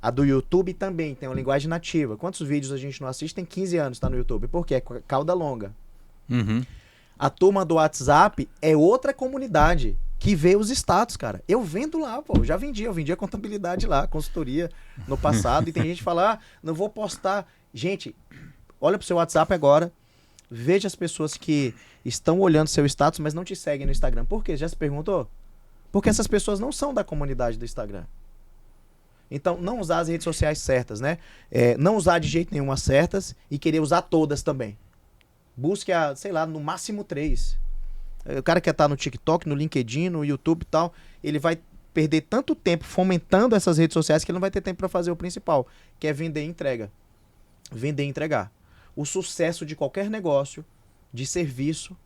A do YouTube também tem uma linguagem nativa. Quantos vídeos a gente não assiste? Tem 15 anos, tá no YouTube. Por quê? É cauda longa. A turma do WhatsApp é outra comunidade que vê os status, cara. Eu vendo lá, pô. Eu vendia contabilidade lá, consultoria no passado. E tem gente que fala, não vou postar. Gente, olha pro seu WhatsApp agora. Veja as pessoas que estão olhando seu status, mas não te seguem no Instagram. Por quê? Já se perguntou? Porque essas pessoas não são da comunidade do Instagram. Então, não usar as redes sociais certas, né? Não usar de jeito nenhum as certas e querer usar todas também. Busque, sei lá, no máximo 3. O cara que tá no TikTok, no LinkedIn, no YouTube e tal, ele vai perder tanto tempo fomentando essas redes sociais que ele não vai ter tempo para fazer o principal, que é vender e entrega. Vender e entregar. O sucesso de qualquer negócio, de serviço,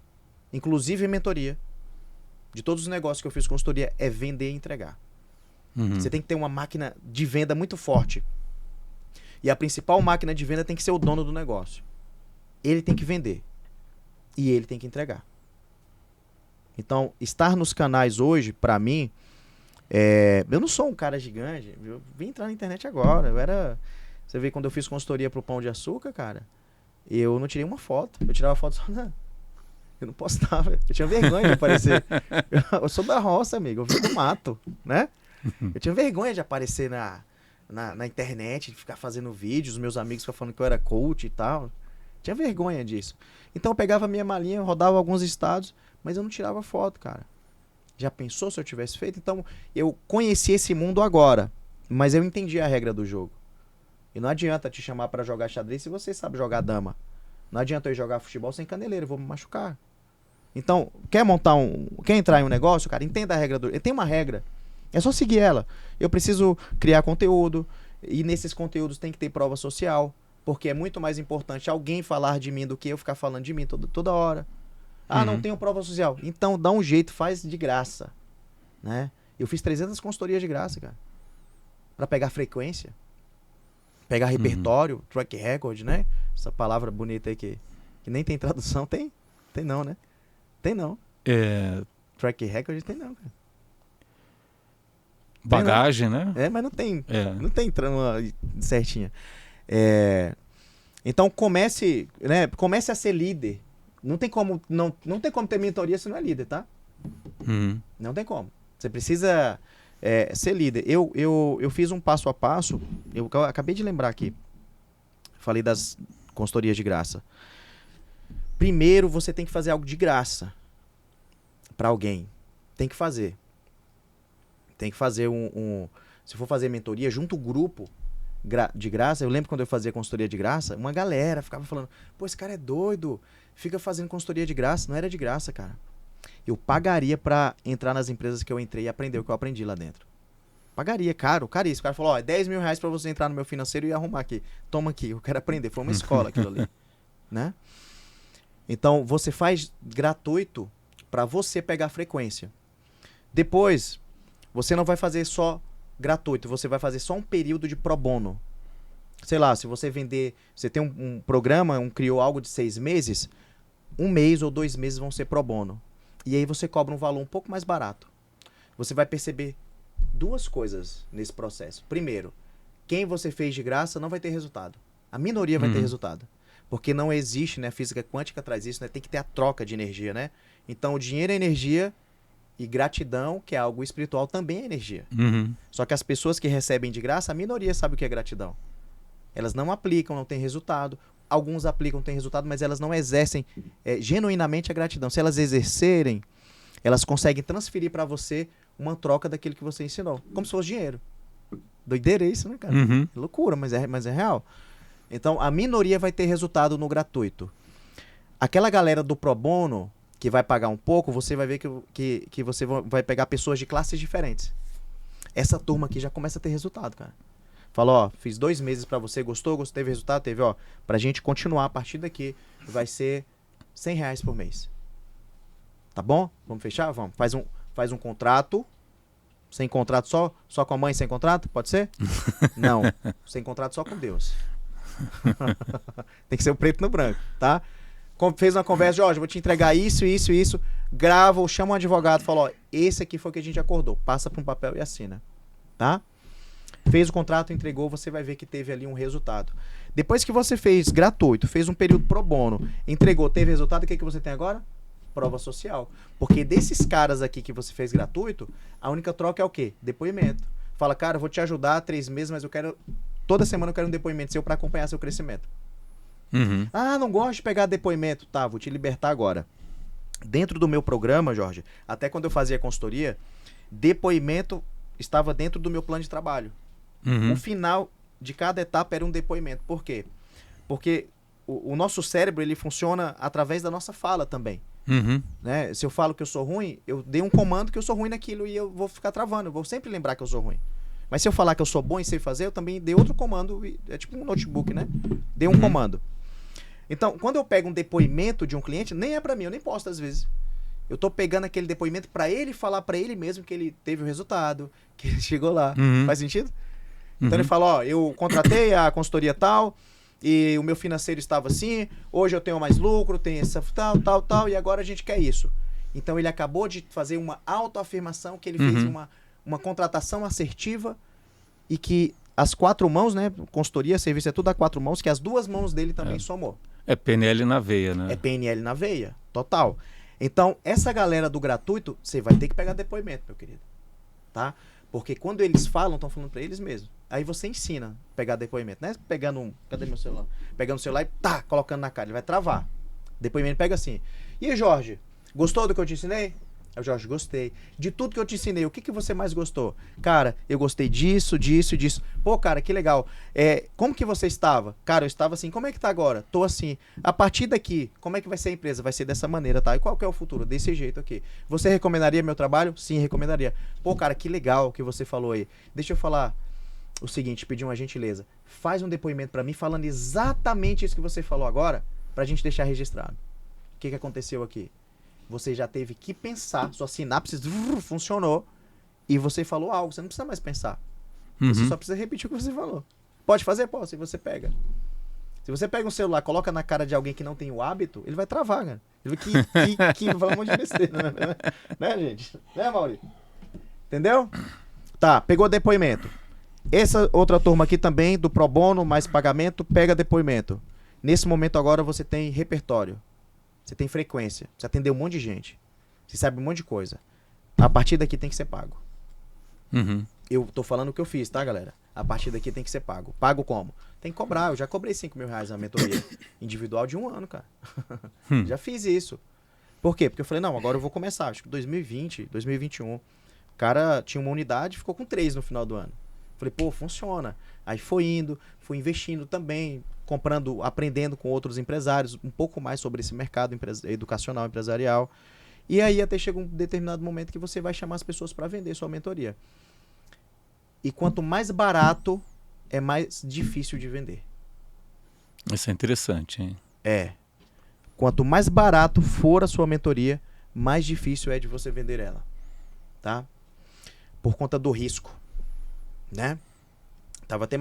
inclusive mentoria, de todos os negócios que eu fiz consultoria, é vender e entregar. Você tem que ter uma máquina de venda muito forte. E a principal máquina de venda tem que ser o dono do negócio. Ele tem que vender. E ele tem que entregar. Então, estar nos canais hoje, pra mim, eu não sou um cara gigante. Eu vim entrar na internet agora. Você vê, quando eu fiz consultoria pro Pão de Açúcar, cara, eu não tirei uma foto. Eu tirava foto só eu não postava. Eu tinha vergonha de aparecer. Eu sou da roça, amigo. Eu vim do mato, né? Eu tinha vergonha de aparecer na internet, de ficar fazendo vídeos, meus amigos ficam falando que eu era coach e tal. Tinha vergonha disso. Então eu pegava minha malinha, rodava alguns estados, mas eu não tirava foto, cara. Já pensou se eu tivesse feito? Então eu conheci esse mundo agora, mas eu entendi a regra do jogo. E não adianta te chamar pra jogar xadrez se você sabe jogar dama. Não adianta eu ir jogar futebol sem caneleiro, eu vou me machucar. Então, quer entrar em um negócio, cara, entenda a regra tem uma regra. É só seguir ela. Eu preciso criar conteúdo, e nesses conteúdos tem que ter prova social, Porque é muito mais importante alguém falar de mim do que eu ficar falando de mim toda hora. Ah, não tenho prova social. Então, dá um jeito, faz de graça. Né? Eu fiz 300 consultorias de graça, cara. Pra pegar frequência. Pegar repertório, track record, né? Essa palavra bonita aí que nem tem tradução. Tem? Tem não, né? Tem não. Track record tem não, cara. Bagagem, né? Mas não tem. Não tem trama certinha. Então comece a ser líder. Não tem como ter mentoria se não é líder, tá? Não tem como. Você precisa ser líder. Eu fiz um passo a passo. Eu acabei de lembrar aqui. Falei das consultorias de graça. Primeiro, você tem que fazer algo de graça para alguém. Tem que fazer. Tem que fazer se for fazer mentoria, junto o grupo de graça. Eu lembro quando eu fazia consultoria de graça, uma galera ficava falando, pô, esse cara é doido, fica fazendo consultoria de graça. Não era de graça, cara. Eu pagaria pra entrar nas empresas que eu entrei e aprender o que eu aprendi lá dentro. Pagaria, caríssimo. O cara falou, é 10 mil reais pra você entrar no meu financeiro e arrumar aqui. Toma aqui, eu quero aprender. Foi uma escola aquilo ali. Né? Então, você faz gratuito pra você pegar frequência. Depois, você não vai fazer só gratuito, você vai fazer só um período de pro bono. Sei lá, se você vender, você tem um programa, criou algo de 6 meses, 1 mês ou 2 meses vão ser pro bono. E aí você cobra um valor um pouco mais barato. Você vai perceber 2 coisas nesse processo. Primeiro, quem você fez de graça não vai ter resultado. A minoria vai ter resultado. Porque não existe, né? A física quântica traz isso, né? Tem que ter a troca de energia, né? Então, o dinheiro é energia e gratidão, que é algo espiritual, também é energia. Só que as pessoas que recebem de graça, a minoria sabe o que é gratidão. Elas não aplicam, não tem resultado. Alguns aplicam, tem resultado, mas elas não exercem genuinamente a gratidão. Se elas exercerem, elas conseguem transferir para você uma troca daquilo que você ensinou. Como se fosse dinheiro. Doideira isso, né, cara? Loucura, mas é real. Então, a minoria vai ter resultado no gratuito. Aquela galera do pro bono, que vai pagar um pouco, você vai ver que você vai pegar pessoas de classes diferentes. Essa turma aqui já começa a ter resultado, cara. Falou, ó, fiz 2 meses pra você, gostou, teve resultado? Teve, ó. Pra gente continuar a partir daqui, vai ser R$100 por mês. Tá bom? Vamos fechar? Vamos. Faz um contrato. Sem contrato só com a mãe sem contrato? Pode ser? Não. Sem contrato só com Deus. Tem que ser o preto no branco, tá? Fez uma conversa, Jorge, vou te entregar isso, isso, isso. Grava ou chama um advogado, fala, ó, esse aqui foi o que a gente acordou. Passa para um papel e assina, tá? Fez o contrato, entregou, você vai ver que teve ali um resultado. Depois que você fez gratuito, fez um período pro bono, entregou, teve resultado, o que você tem agora? Prova social. Porque desses caras aqui que você fez gratuito, a única troca é o quê? Depoimento. Fala, cara, eu vou te ajudar 3 meses, mas toda semana eu quero um depoimento seu para acompanhar seu crescimento. Ah, não gosto de pegar depoimento. Tá, vou te libertar agora. Dentro do meu programa, Jorge, até quando eu fazia consultoria, depoimento estava dentro do meu plano de trabalho. O final de cada etapa era um depoimento. Por quê? Porque o nosso cérebro, ele funciona através da nossa fala também. Né? Se eu falo que eu sou ruim, eu dei um comando que eu sou ruim naquilo e eu vou ficar travando. Eu vou sempre lembrar que eu sou ruim. Mas se eu falar que eu sou bom e sei fazer, eu também dei outro comando. É tipo um notebook, né? Dei um comando. Então, quando eu pego um depoimento de um cliente, nem é pra mim, eu nem posto às vezes. Eu tô pegando aquele depoimento pra ele falar pra ele mesmo que ele teve o resultado, que ele chegou lá. Faz sentido? Então ele fala, ó, eu contratei a consultoria tal, e o meu financeiro estava assim, hoje eu tenho mais lucro, tem essa tal, e agora a gente quer isso. Então ele acabou de fazer uma autoafirmação, que ele fez uma contratação assertiva, e que as 4 mãos, né, consultoria, serviço é tudo a 4 mãos, que as 2 mãos dele também somou. É PNL na veia, né? É PNL na veia, total. Então, essa galera do gratuito, você vai ter que pegar depoimento, meu querido. Tá? Porque quando eles falam, estão falando pra eles mesmos. Aí você ensina a pegar depoimento, né? Pegando cadê meu celular? Pegando o celular e colocando na cara. Ele vai travar. Depoimento pega assim. E aí, Jorge, gostou do que eu te ensinei? Aí, Jorge, gostei. De tudo que eu te ensinei, o que você mais gostou? Cara, eu gostei disso, disso e disso. Pô, cara, que legal. Como que você estava? Cara, eu estava assim. Como é que tá agora? Tô assim. A partir daqui, como é que vai ser a empresa? Vai ser dessa maneira, tá? E qual que é o futuro? Desse jeito aqui. Você recomendaria meu trabalho? Sim, recomendaria. Pô, cara, que legal que você falou aí. Deixa eu falar. o seguinte, pedir uma gentileza. Faz um depoimento para mim falando exatamente isso que você falou agora, pra gente deixar registrado. O que aconteceu aqui? Você já teve que pensar, sua sinapse funcionou e você falou algo, você não precisa mais pensar. Você só precisa repetir o que você falou. Pode fazer? Pode, se você pega. Se você pega um celular, coloca na cara de alguém que não tem o hábito, ele vai travar, cara. Ele vai que vai um monte de besteira, né, gente? Né, Maurício? Entendeu? Tá, pegou depoimento. Essa outra turma aqui também, do pro bono, mais pagamento, pega depoimento. Nesse momento agora você tem repertório. Você tem frequência. Você atendeu um monte de gente. Você sabe um monte de coisa. A partir daqui tem que ser pago. Eu tô falando o que eu fiz, tá, galera? A partir daqui tem que ser pago. Pago como? Tem que cobrar. Eu já cobrei 5 mil reais na mentoria individual de 1 ano, cara. Já fiz isso. Por quê? Porque eu falei, não, agora eu vou começar. Acho que 2020, 2021. O cara tinha uma unidade e ficou com 3 no final do ano. Falei, pô, funciona. Aí foi indo, fui investindo também, comprando, aprendendo com outros empresários, um pouco mais sobre esse mercado educacional, empresarial. E aí até chega um determinado momento que você vai chamar as pessoas para vender sua mentoria. E quanto mais barato, é mais difícil de vender. Isso é interessante, hein? É. Quanto mais barato for a sua mentoria, mais difícil é de você vender ela. Tá? Por conta do risco. Né? Tava até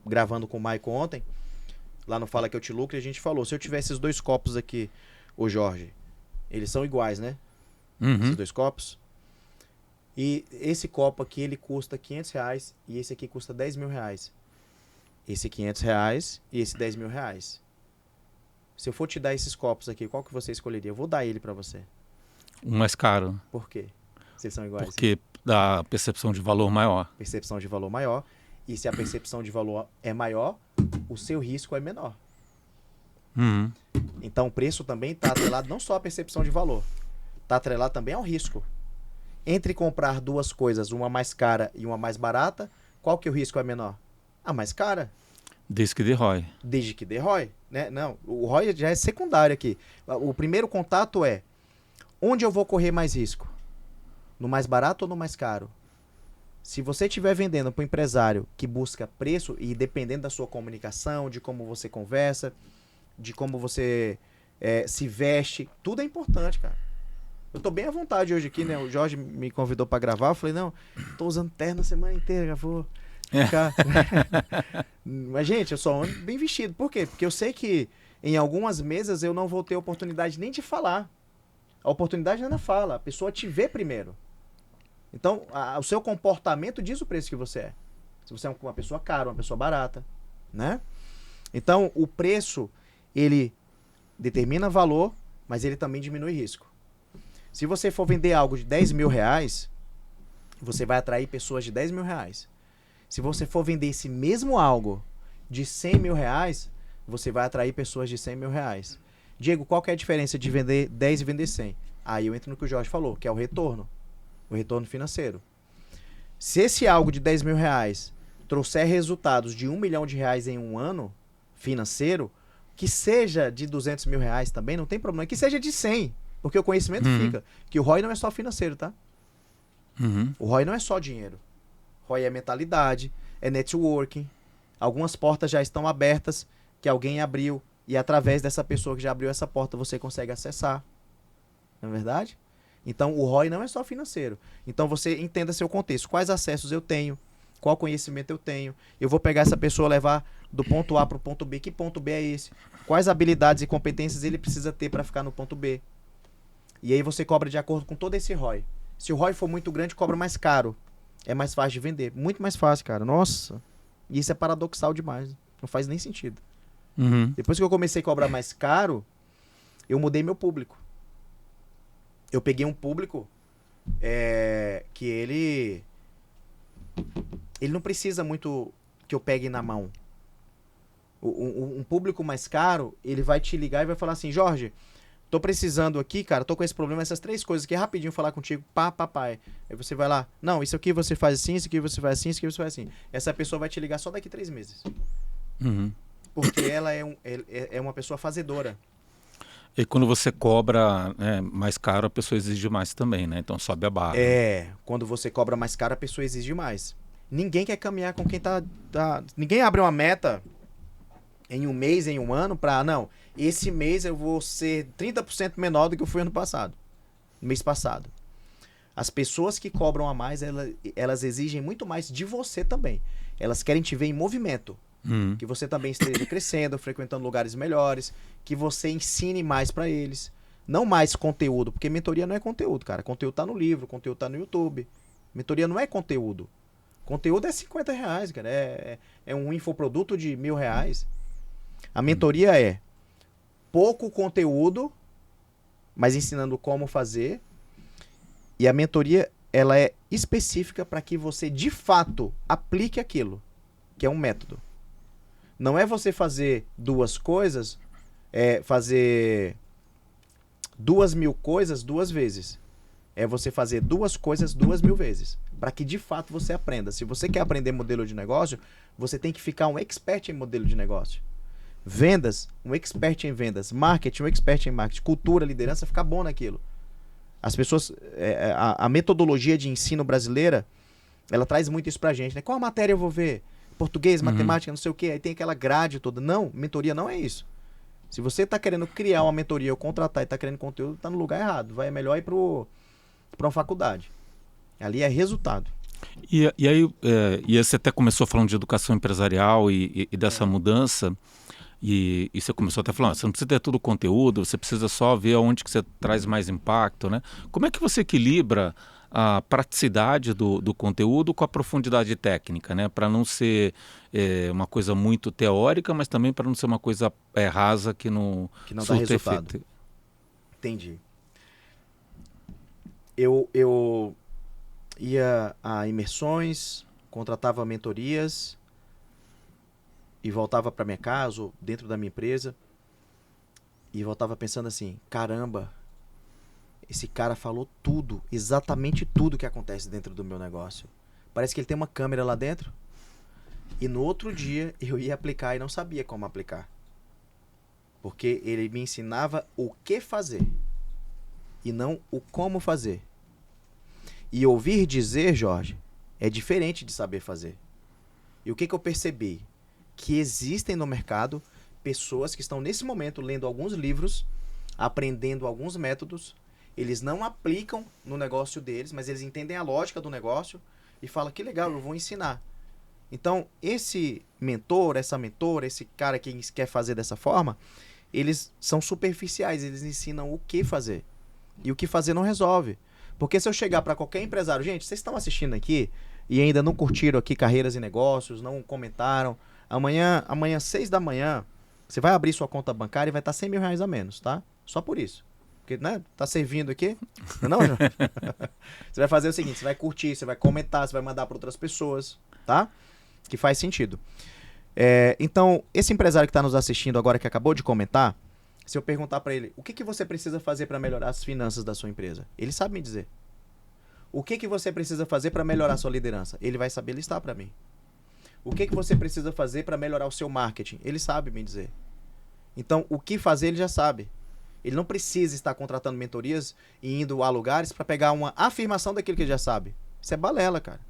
gravando com o Maicon ontem, lá no Fala Que Eu Te Lucro, e a gente falou, se eu tiver esses 2 copos aqui, ô Jorge, eles são iguais, né? Esses 2 copos. E esse copo aqui, ele custa 500 reais e esse aqui custa 10 mil reais. Esse 500 reais e esse 10 mil reais. Se eu for te dar esses copos aqui, qual que você escolheria? Eu vou dar ele pra você. Um mais caro. Por quê? Se eles são iguais. Porque dá percepção de valor maior. Percepção de valor maior. E se a percepção de valor é maior, o seu risco é menor. Então o preço também está atrelado não só à percepção de valor. Está atrelado também ao risco. Entre comprar 2 coisas, uma mais cara e uma mais barata, qual que o risco é menor? A mais cara. Desde que dê ROI. Desde que dê ROI. Né? Não, o ROI já é secundário aqui. O primeiro contato é, onde eu vou correr mais risco? No mais barato ou no mais caro? Se você estiver vendendo para um empresário que busca preço, e dependendo da sua comunicação, de como você conversa, de como você se veste, tudo é importante, cara. Eu tô bem à vontade hoje aqui, né? O Jorge me convidou para gravar, eu falei, não, tô usando terno a semana inteira, já vou ficar... Mas, gente, eu só ando bem vestido. Por quê? Porque eu sei que em algumas mesas eu não vou ter oportunidade nem de falar. A oportunidade não é na fala, a pessoa te vê primeiro. Então, o seu comportamento diz o preço que você é. Se você é uma pessoa cara, uma pessoa barata, né? Então, o preço, ele determina valor, mas ele também diminui risco. Se você for vender algo de 10 mil reais, você vai atrair pessoas de 10 mil reais. Se você for vender esse mesmo algo de 100 mil reais, você vai atrair pessoas de 100 mil reais. Diego, qual que é a diferença de vender 10 e vender 100? Aí eu entro no que o Jorge falou, que é o retorno financeiro. Se esse algo de 10 mil reais trouxer resultados de 1 milhão de reais em um ano financeiro, que seja de 200 mil reais também, não tem problema, que seja de 100, porque o conhecimento fica, que o ROI não é só financeiro, tá? O ROI não é só dinheiro. ROI é mentalidade, é networking, algumas portas já estão abertas, que alguém abriu, e através dessa pessoa que já abriu essa porta, você consegue acessar. Não é verdade? Então, o ROI não é só financeiro. Então, você entenda seu contexto. Quais acessos eu tenho? Qual conhecimento eu tenho? Eu vou pegar essa pessoa, levar do ponto A para o ponto B. Que ponto B é esse? Quais habilidades e competências ele precisa ter para ficar no ponto B? E aí você cobra de acordo com todo esse ROI. Se o ROI for muito grande, cobra mais caro. É mais fácil de vender. Muito mais fácil, cara. Nossa. E isso é paradoxal demais. Não faz nem sentido. Depois que eu comecei a cobrar mais caro, eu mudei meu público. Eu peguei um público que ele não precisa muito que eu pegue na mão. Um público mais caro, ele vai te ligar e vai falar assim, Jorge, tô precisando aqui, cara, tô com esse problema, essas 3 coisas aqui, rapidinho falar contigo, papai. Aí você vai lá, não, isso aqui você faz assim, isso aqui você faz assim, isso aqui você faz assim. Essa pessoa vai te ligar só daqui 3 meses. Porque ela é uma pessoa fazedora. E quando você cobra mais caro, a pessoa exige mais também, né? Então sobe a barra. Quando você cobra mais caro, a pessoa exige mais. Ninguém quer caminhar com quem tá... Ninguém abre uma meta em um mês, em um ano, não, esse mês eu vou ser 30% menor do que eu fui ano passado. Mês passado. As pessoas que cobram a mais, elas exigem muito mais de você também. Elas querem te ver em movimento. Que você também esteja crescendo, frequentando lugares melhores, que você ensine mais pra eles. Não mais conteúdo, porque mentoria não é conteúdo, cara. Conteúdo tá no livro, conteúdo tá no YouTube. Mentoria não é conteúdo. Conteúdo é R$50, cara. É um infoproduto de R$1.000. A mentoria é pouco conteúdo, mas ensinando como fazer. E a mentoria, ela é específica para que você, de fato, aplique aquilo, que é um método. Não é você fazer duas coisas, fazer 2.000 coisas 2 vezes. É você fazer 2 coisas 2.000 vezes. Para que, de fato, você aprenda. Se você quer aprender modelo de negócio, você tem que ficar um expert em modelo de negócio. Vendas, um expert em vendas. Marketing, um expert em marketing. Cultura, liderança, ficar bom naquilo. As pessoas, a metodologia de ensino brasileira, ela traz muito isso pra gente, né? Qual matéria eu vou ver? Português, matemática, não sei o quê. Aí tem aquela grade toda. Não, mentoria não é isso. Se você tá querendo criar uma mentoria ou contratar e tá querendo conteúdo, tá no lugar errado. É melhor ir pra uma faculdade. Ali é resultado. E aí, você até começou falando de educação empresarial e dessa mudança. E você começou até falando, você não precisa ter tudo conteúdo, você precisa só ver aonde que você traz mais impacto, né? Como é que você equilibra a praticidade do conteúdo com a profundidade técnica, né? Para não ser uma coisa muito teórica, mas também para não ser uma coisa rasa que não dá resultado. Efeito. Entendi. Eu ia a imersões, contratava mentorias e voltava para minha casa ou dentro da minha empresa e voltava pensando assim, caramba, esse cara falou tudo, exatamente tudo que acontece dentro do meu negócio. Parece que ele tem uma câmera lá dentro. E no outro dia eu ia aplicar e não sabia como aplicar. Porque ele me ensinava o que fazer e não o como fazer. E ouvir dizer, Jorge, é diferente de saber fazer. E o que eu percebi? Que existem no mercado pessoas que estão nesse momento lendo alguns livros, aprendendo alguns métodos, eles não aplicam no negócio deles, mas eles entendem a lógica do negócio e falam, que legal, eu vou ensinar. Então, esse mentor, essa mentora, esse cara que quer fazer dessa forma, eles são superficiais, eles ensinam o que fazer. E o que fazer não resolve. Porque se eu chegar para qualquer empresário, gente, vocês estão assistindo aqui e ainda não curtiram aqui Carreiras e Negócios, não comentaram, amanhã 6 da manhã, você vai abrir sua conta bancária e vai estar R$100.000 a menos, tá? Só por isso. Porque, né, tá servindo aqui. Não, João? Você vai fazer o seguinte, você vai curtir, você vai comentar, você vai mandar para outras pessoas, tá? Que faz sentido. Então, esse empresário que está nos assistindo agora, que acabou de comentar, se eu perguntar para ele, o que você precisa fazer para melhorar as finanças da sua empresa? Ele sabe me dizer. O que você precisa fazer para melhorar a sua liderança? Ele vai saber listar para mim. O que você precisa fazer para melhorar o seu marketing? Ele sabe me dizer. Então, o que fazer ele já sabe. Ele não precisa estar contratando mentorias e indo a lugares para pegar uma afirmação daquilo que ele já sabe. Isso é balela, cara.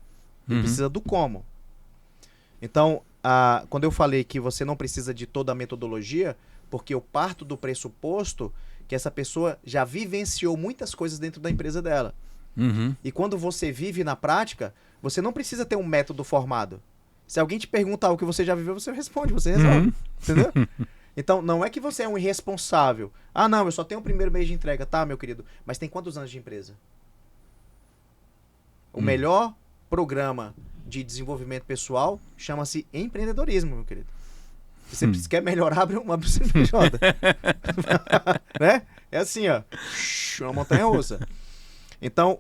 Ele precisa do como. Então, quando eu falei que você não precisa de toda a metodologia, porque eu parto do pressuposto que essa pessoa já vivenciou muitas coisas dentro da empresa dela. E quando você vive na prática, você não precisa ter um método formado. Se alguém te perguntar o que você já viveu, você responde, você resolve. Entendeu? Então, não é que você é um irresponsável. Ah, não, eu só tenho o primeiro mês de entrega. Tá, meu querido, mas tem quantos anos de empresa? O melhor programa de desenvolvimento pessoal chama-se empreendedorismo, meu querido. Se você quer melhorar, abre uma CNPJ. Né? É assim, ó. Uma montanha-russa. Então,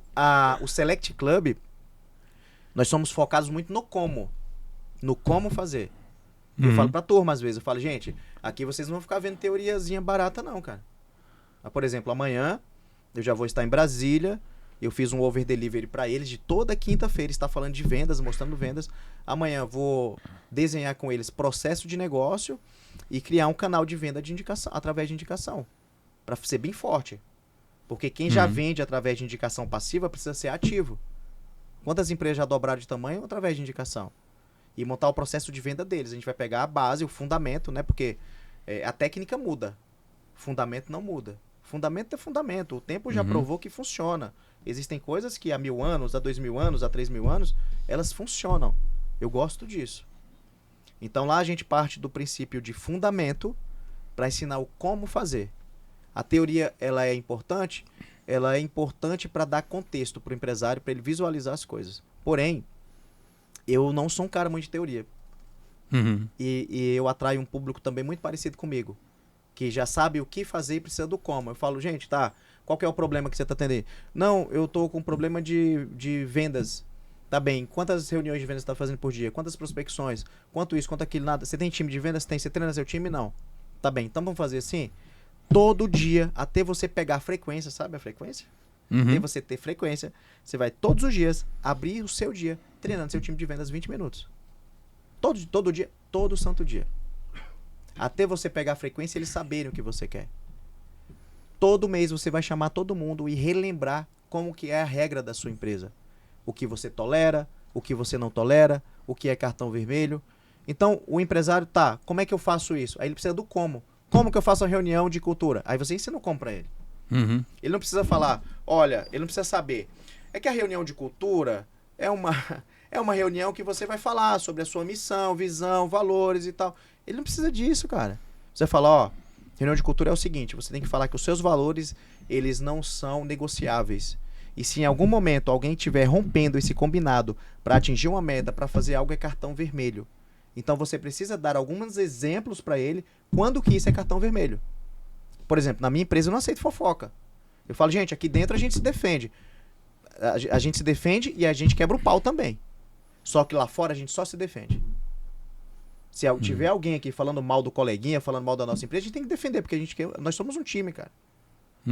o Select Club, nós somos focados muito no como. No como fazer. Eu falo pra turma às vezes, eu falo, gente, aqui vocês não vão ficar vendo teoriazinha barata não, cara. Por exemplo, amanhã eu já vou estar em Brasília, eu fiz um over delivery para eles de toda quinta-feira, está falando de vendas, mostrando vendas. Amanhã eu vou desenhar com eles processo de negócio e criar um canal de venda de indicação, através de indicação, para ser bem forte. Porque quem já vende através de indicação passiva precisa ser ativo. Quantas empresas já dobraram de tamanho através de indicação? E montar o processo de venda deles. A gente vai pegar a base, o fundamento, né? Porque a técnica muda. O fundamento não muda. Fundamento é fundamento. O tempo já provou que funciona. Existem coisas que há 1000 anos, há 2000 anos, há 3000 anos, elas funcionam. Eu gosto disso. Então lá a gente parte do princípio de fundamento para ensinar o como fazer. A teoria, ela é importante para dar contexto para o empresário, para ele visualizar as coisas. Porém, eu não sou um cara muito de teoria. E eu atraio um público também muito parecido comigo, que já sabe o que fazer e precisa do como. Eu falo, gente, tá, qual que é o problema que você está tendo? Não, eu tô com problema de vendas. Tá bem, quantas reuniões de vendas você está fazendo por dia? Quantas prospecções? Quanto isso, quanto aquilo, nada? Você tem time de vendas? Tem. Você treina seu time? Não. Tá bem, então vamos fazer assim? Todo dia, até você pegar a frequência, sabe a frequência? Até você ter frequência, você vai todos os dias abrir o seu dia treinando seu time de vendas 20 minutos. Todo dia, todo santo dia. Até você pegar a frequência e eles saberem o que você quer. Todo mês você vai chamar todo mundo e relembrar como que é a regra da sua empresa. O que você tolera, o que você não tolera, o que é cartão vermelho. Então, o empresário, tá, como é que eu faço isso? Aí ele precisa do como. Como que eu faço a reunião de cultura? Aí você ensina o como pra ele. Ele não precisa falar, olha, ele não precisa saber. É que a reunião de cultura é uma reunião que você vai falar sobre a sua missão, visão, valores e tal. Ele não precisa disso, cara. Você fala, ó, reunião de cultura é o seguinte, você tem que falar que os seus valores, eles não são negociáveis. E se em algum momento alguém estiver rompendo esse combinado para atingir uma meta, para fazer algo, é cartão vermelho. Então você precisa dar alguns exemplos para ele quando que isso é cartão vermelho. Por exemplo, na minha empresa eu não aceito fofoca. Eu falo, gente, aqui dentro a gente se defende. A gente se defende e a gente quebra o pau também. Só que lá fora a gente só se defende. Se tiver alguém aqui falando mal do coleguinha, falando mal da nossa empresa, a gente tem que defender, porque nós somos um time, cara.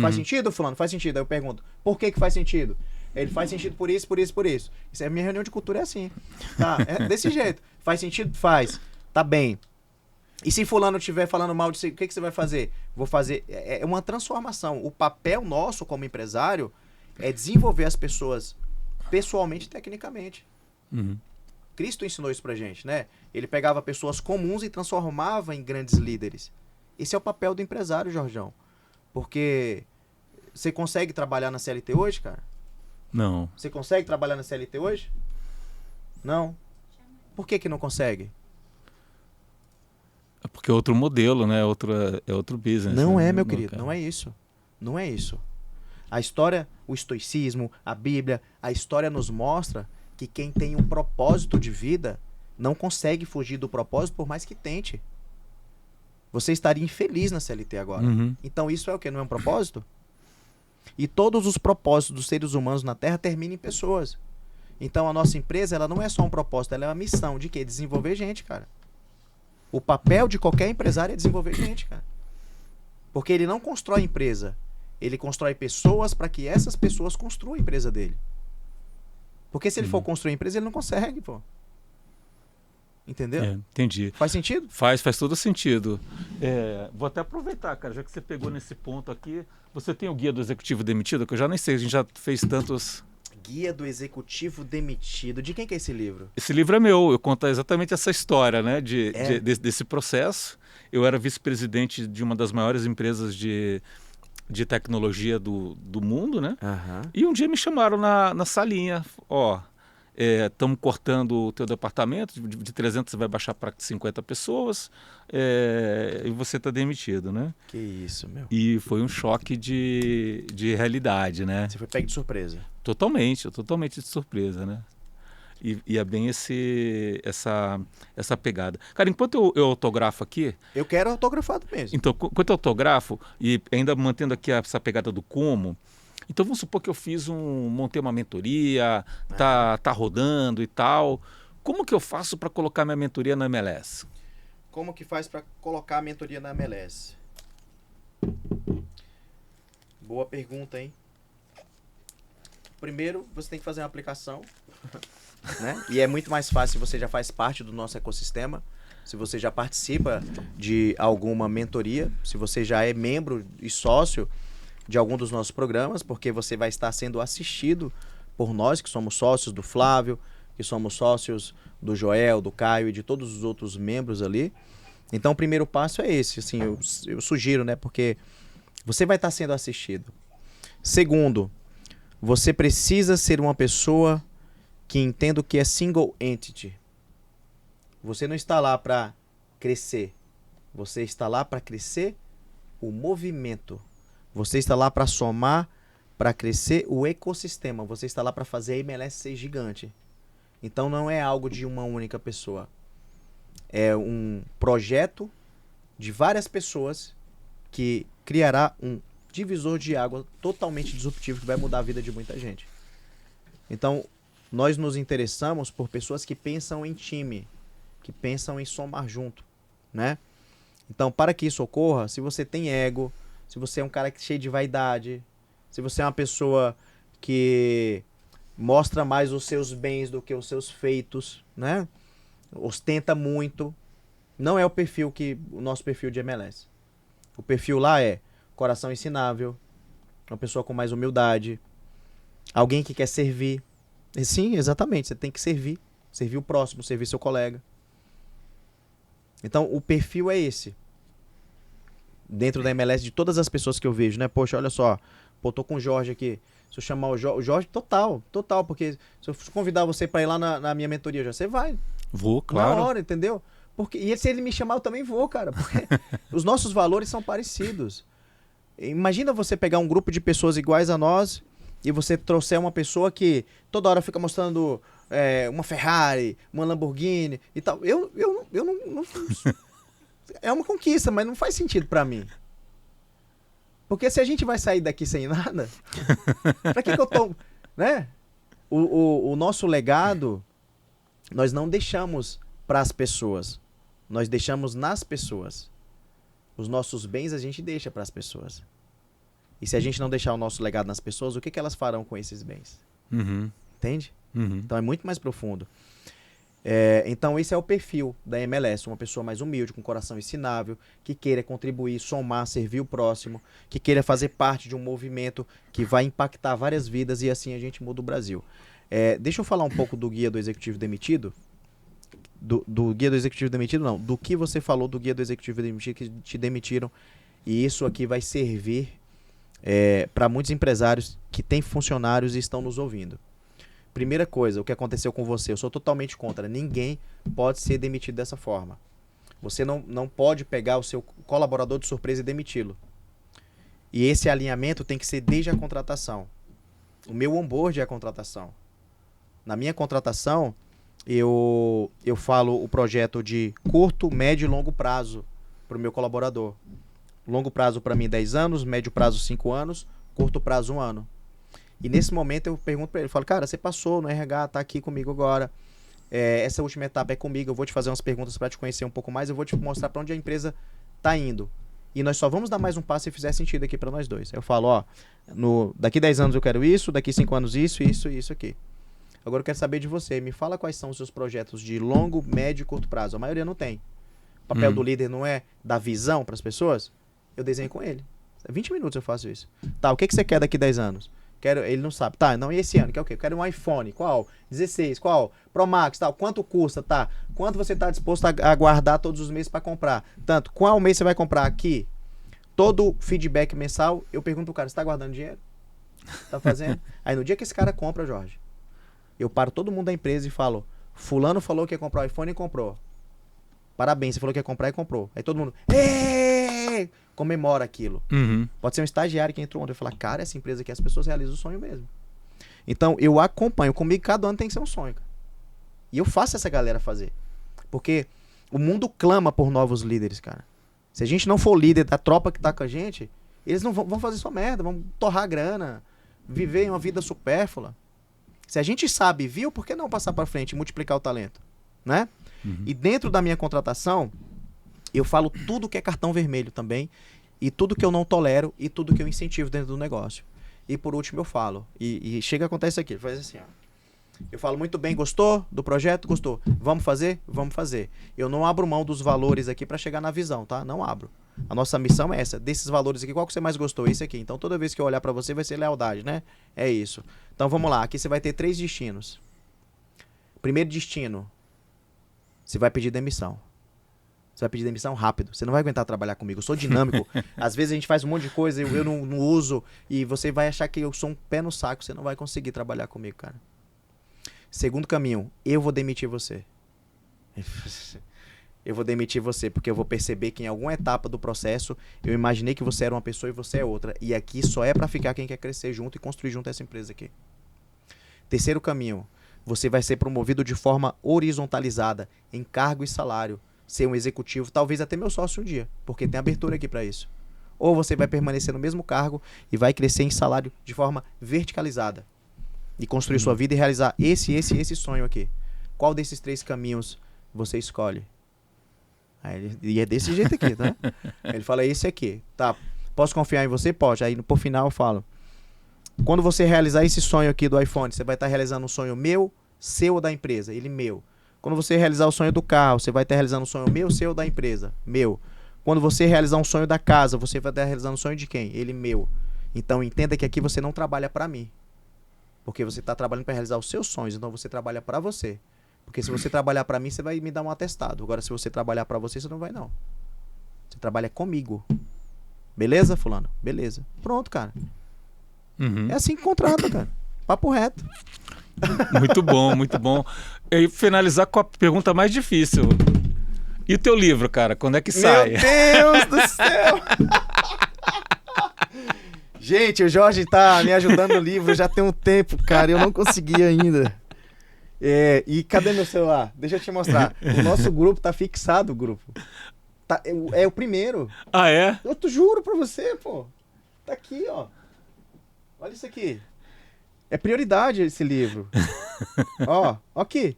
Faz sentido, fulano? Faz sentido. Aí eu pergunto, por que faz sentido? Ele faz sentido por isso, por isso, por isso. Isso é a minha reunião de cultura, é assim. Tá? É desse jeito. Faz sentido? Faz. Tá bem. E se fulano estiver falando mal de você, o que você vai fazer? Vou fazer... É uma transformação. O papel nosso como empresário é desenvolver as pessoas pessoalmente e tecnicamente. Cristo ensinou isso pra gente, né? Ele pegava pessoas comuns e transformava em grandes líderes. Esse é o papel do empresário, Jorjão. Porque você consegue trabalhar na CLT hoje, cara? Não. Você consegue trabalhar na CLT hoje? Não. Por que não consegue? É porque é outro modelo, né? É outro business. Não né? é, meu querido. Não é isso. Não é isso. A história, o estoicismo, a Bíblia, a história nos mostra que quem tem um propósito de vida não consegue fugir do propósito por mais que tente. Você estaria infeliz na CLT agora. Então isso é o quê? Não é um propósito? E todos os propósitos dos seres humanos na Terra terminam em pessoas. Então a nossa empresa, ela não é só um propósito, ela é uma missão de quê? Desenvolver gente, cara. O papel de qualquer empresário é desenvolver gente, cara. Porque ele não constrói empresa. Ele constrói pessoas para que essas pessoas construam a empresa dele. Porque se ele for construir a empresa, ele não consegue, pô. Entendeu? Entendi. Faz sentido? Faz todo sentido. Vou até aproveitar, cara, já que você pegou nesse ponto aqui, você tem o Guia do Executivo Demitido, que eu já nem sei, a gente já fez tantos... Guia do Executivo Demitido. De quem que é esse livro? Esse livro é meu, eu conto exatamente essa história, né, desse processo. Eu era vice-presidente de uma das maiores empresas de tecnologia do mundo, né? E um dia me chamaram na salinha, estamos cortando o teu departamento, de 300 você vai baixar para 50 pessoas e você está demitido, né? Que isso, meu. E foi um choque de realidade, né? Você foi pego de surpresa. Totalmente de surpresa, né? E é bem essa pegada. Cara, enquanto eu autografo aqui... Eu quero autografado mesmo. Então, enquanto eu autografo, e ainda mantendo aqui essa pegada do como... Então vamos supor que eu montei uma mentoria, tá rodando e tal. Como que eu faço para colocar minha mentoria na MLS? Como que faz para colocar a mentoria na MLS? Boa pergunta, hein? Primeiro, você tem que fazer uma aplicação, né? E é muito mais fácil se você já faz parte do nosso ecossistema, se você já participa de alguma mentoria, se você já é membro e sócio de algum dos nossos programas, porque você vai estar sendo assistido por nós, que somos sócios do Flávio, que somos sócios do Joel, do Caio e de todos os outros membros ali. Então, o primeiro passo é esse, assim, eu sugiro, né? Porque você vai estar sendo assistido. Segundo, você precisa ser uma pessoa que entenda o que é single entity. Você não está lá para crescer. Você está lá para crescer o movimento. Você está lá para somar, para crescer o ecossistema. Você está lá para fazer a MLS ser gigante. Então não é algo de uma única pessoa. É um projeto de várias pessoas que criará um divisor de água totalmente disruptivo que vai mudar a vida de muita gente. Então, nós nos interessamos por pessoas que pensam em time, que pensam em somar junto, né? Então, para que isso ocorra, se você tem ego, se você é um cara cheio de vaidade, se você é uma pessoa que mostra mais os seus bens do que os seus feitos, né? Ostenta muito, não é o nosso perfil de MLS. O perfil lá é coração ensinável, uma pessoa com mais humildade, alguém que quer servir. E sim, exatamente, você tem que servir o próximo, servir seu colega. Então, o perfil é esse. Dentro da MLS, de todas as pessoas que eu vejo, né? Poxa, olha só, pô, tô com o Jorge aqui. Se eu chamar o Jorge, total, porque se eu convidar você para ir lá na minha mentoria, já você vai. Vou, claro. Na hora, entendeu? E se ele me chamar, eu também vou, cara. Porque os nossos valores são parecidos. Imagina você pegar um grupo de pessoas iguais a nós e você trouxer uma pessoa que toda hora fica mostrando uma Ferrari, uma Lamborghini e tal. Eu não é uma conquista, mas não faz sentido pra mim. Porque se a gente vai sair daqui sem nada, pra que eu tô... Né? O nosso legado, nós não deixamos pras pessoas. Nós deixamos nas pessoas. Os nossos bens a gente deixa pras pessoas. E se a gente não deixar o nosso legado nas pessoas, o que elas farão com esses bens? Uhum. Entende? Uhum. Então é muito mais profundo. Então esse é o perfil da MLS, uma pessoa mais humilde, com coração ensinável, que queira contribuir, somar, servir o próximo, que queira fazer parte de um movimento que vai impactar várias vidas e assim a gente muda o Brasil. Deixa eu falar um pouco do Guia do Executivo Demitido. Do Guia do Executivo Demitido, não. Do que você falou do Guia do Executivo Demitido, que te demitiram. E isso aqui vai servir para muitos empresários que têm funcionários e estão nos ouvindo. Primeira coisa, o que aconteceu com você, eu sou totalmente contra. Ninguém pode ser demitido dessa forma. Você não pode pegar o seu colaborador de surpresa e demiti-lo. E esse alinhamento tem que ser desde a contratação. O meu onboard é a contratação. Na minha contratação, eu falo o projeto de curto, médio e longo prazo para o meu colaborador. Longo prazo para mim 10 anos, médio prazo 5 anos, curto prazo 1 ano. E nesse momento eu pergunto para ele, falo, cara, você passou no RH, tá aqui comigo agora, essa última etapa é comigo, eu vou te fazer umas perguntas para te conhecer um pouco mais, eu vou te mostrar para onde a empresa tá indo. E nós só vamos dar mais um passo se fizer sentido aqui para nós dois. Eu falo, ó, daqui 10 anos eu quero isso, daqui 5 anos isso aqui. Agora eu quero saber de você, me fala quais são os seus projetos de longo, médio e curto prazo. A maioria não tem. O papel do líder não é dar visão para as pessoas? Eu desenho com ele. 20 minutos eu faço isso. Tá, o que você quer daqui 10 anos? Ele não sabe. Tá, não, e esse ano? Quer o quê? Eu quero um iPhone. Qual? 16. Qual? Pro Max, tal. Quanto custa? Tá. Quanto você tá disposto a guardar todos os meses para comprar? Tanto. Qual mês você vai comprar? Aqui. Todo feedback mensal, eu pergunto pro cara, você tá guardando dinheiro? Tá fazendo? Aí no dia que esse cara compra, Jorge, eu paro todo mundo da empresa e falo, fulano falou que ia comprar o iPhone e comprou. Parabéns, você falou que ia comprar e comprou. Aí todo mundo, comemora aquilo. Uhum. Pode ser um estagiário que entrou ontem e falar, cara, essa empresa aqui, as pessoas realizam o sonho mesmo. Então, eu acompanho. Comigo, cada ano tem que ser um sonho, cara. E eu faço essa galera fazer. Porque o mundo clama por novos líderes, cara. Se a gente não for líder da tropa que tá com a gente, eles não vão fazer sua merda, vão torrar grana, viver uma vida supérflua. Se a gente sabe, viu, por que não passar pra frente e multiplicar o talento? Né? Uhum. E dentro da minha contratação, eu falo tudo que é cartão vermelho também, e tudo que eu não tolero, e tudo que eu incentivo dentro do negócio. E por último eu falo, e chega a acontecer aqui, faz assim, ó. Eu falo muito bem, gostou do projeto? Gostou. Vamos fazer? Vamos fazer. Eu não abro mão dos valores aqui para chegar na visão, tá? Não abro. A nossa missão é essa. Desses valores aqui, qual que você mais gostou? Esse aqui. Então, toda vez que eu olhar pra você, vai ser lealdade, né? É isso. Então, vamos lá. Aqui você vai ter 3 destinos. Primeiro destino, você vai pedir demissão. Você vai pedir demissão rápido. Você não vai aguentar trabalhar comigo. Eu sou dinâmico. Às vezes a gente faz um monte de coisa, eu não uso, e você vai achar que eu sou um pé no saco. Você não vai conseguir trabalhar comigo, cara. Segundo caminho, eu vou demitir você. Eu vou demitir você, porque eu vou perceber que em alguma etapa do processo eu imaginei que você era uma pessoa e você é outra. E aqui só é pra ficar quem quer crescer junto e construir junto essa empresa aqui. Terceiro caminho, você vai ser promovido de forma horizontalizada, em cargo e salário. Ser um executivo, talvez até meu sócio um dia, porque tem abertura aqui para isso. Ou você vai permanecer no mesmo cargo e vai crescer em salário de forma verticalizada. E construir sua vida e realizar esse sonho aqui. Qual desses 3 caminhos você escolhe? E é desse jeito aqui, tá? Ele fala, esse aqui. Tá, posso confiar em você? Pode. Aí, por final, eu falo. Quando você realizar esse sonho aqui do iPhone, você vai estar realizando um sonho meu, seu ou da empresa? Ele, meu. Quando você realizar o sonho do carro, você vai estar realizando um sonho meu, seu ou da empresa? Meu. Quando você realizar um sonho da casa, você vai estar realizando um sonho de quem? Ele, meu. Então, entenda que aqui você não trabalha pra mim. Porque você está trabalhando para realizar os seus sonhos. Então, você trabalha pra você. Porque se você trabalhar pra mim, você vai me dar um atestado. Agora, se você trabalhar pra você, você não vai, não. Você trabalha comigo. Beleza, fulano? Beleza. Pronto, cara. É assim que contrata, cara. Papo reto. Muito bom, muito bom. E finalizar com a pergunta mais difícil. E o teu livro, cara? Quando é que sai? Meu Deus do céu! Gente, o Jorge tá me ajudando no livro já tem um tempo, cara. Eu não consegui ainda. E cadê meu celular? Deixa eu te mostrar. O nosso grupo tá fixado, o grupo. Tá, é o primeiro. Ah, é? Eu te juro pra você, pô. Tá aqui, ó. Olha isso aqui. É prioridade esse livro. Ó aqui.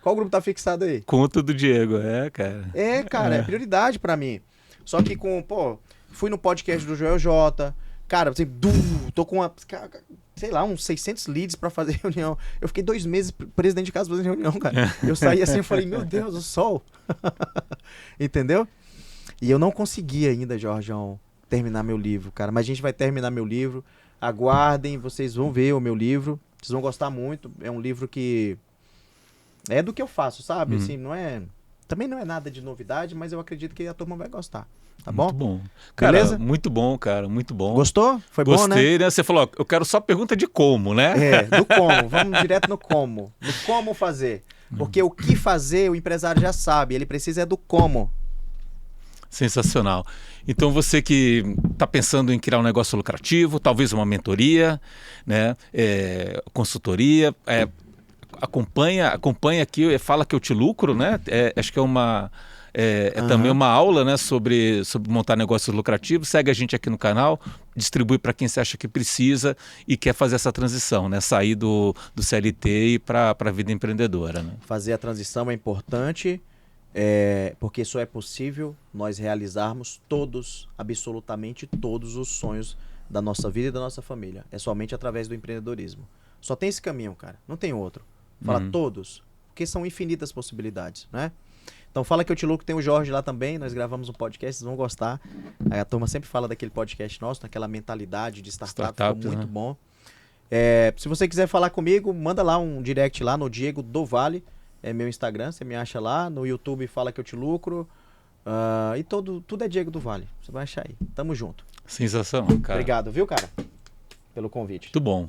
Qual grupo tá fixado aí? Conto do Diego, cara. Cara, é prioridade pra mim. Só que fui no podcast do Joel J. Cara, assim, tô com sei lá, uns 600 leads pra fazer reunião. Eu fiquei 2 meses presidente de casa fazendo reunião, cara. Eu saí assim e falei, meu Deus, o sol. Entendeu? E eu não consegui ainda, Jorgeão, terminar meu livro, cara. Mas a gente vai terminar meu livro. Aguardem, vocês vão ver o meu livro. Vocês vão gostar muito. É um livro que é do que eu faço, sabe? Assim, também não é nada de novidade, mas eu acredito que a turma vai gostar. Tá bom? Muito bom. Cara, beleza? Muito bom, cara. Muito bom. Gostou? Foi Gostei, bom, né? Gostei, né? Você falou, ó, eu quero só pergunta de como, né? Do como. Vamos direto no como. No como fazer. Porque o que fazer, o empresário já sabe. Ele precisa do como. Sensacional. Então você que está pensando em criar um negócio lucrativo, talvez uma mentoria, né? Consultoria, acompanha aqui, fala que eu te lucro, né? Acho que é também uma aula, né, sobre montar negócios lucrativos. Segue a gente aqui no canal, distribui para quem você acha que precisa e quer fazer essa transição, né? Sair do CLT e para a vida empreendedora. Né? Fazer a transição é importante, porque só é possível nós realizarmos absolutamente todos os sonhos da nossa vida e da nossa família. É somente através do empreendedorismo. Só tem esse caminho, cara. Não tem outro. Fala todos, porque são infinitas possibilidades, né? Então fala que eu te lucro, tem o Jorge lá também, nós gravamos um podcast, vocês vão gostar. Aí a turma sempre fala daquele podcast nosso, naquela mentalidade de startup ficou muito bom. Se você quiser falar comigo, manda lá um direct lá no Diego do Vale, é meu Instagram, você me acha lá, no YouTube fala que eu te lucro, e tudo é Diego do Vale, você vai achar aí. Tamo junto. Sensacional, cara. Obrigado, viu, cara, pelo convite. Muito bom.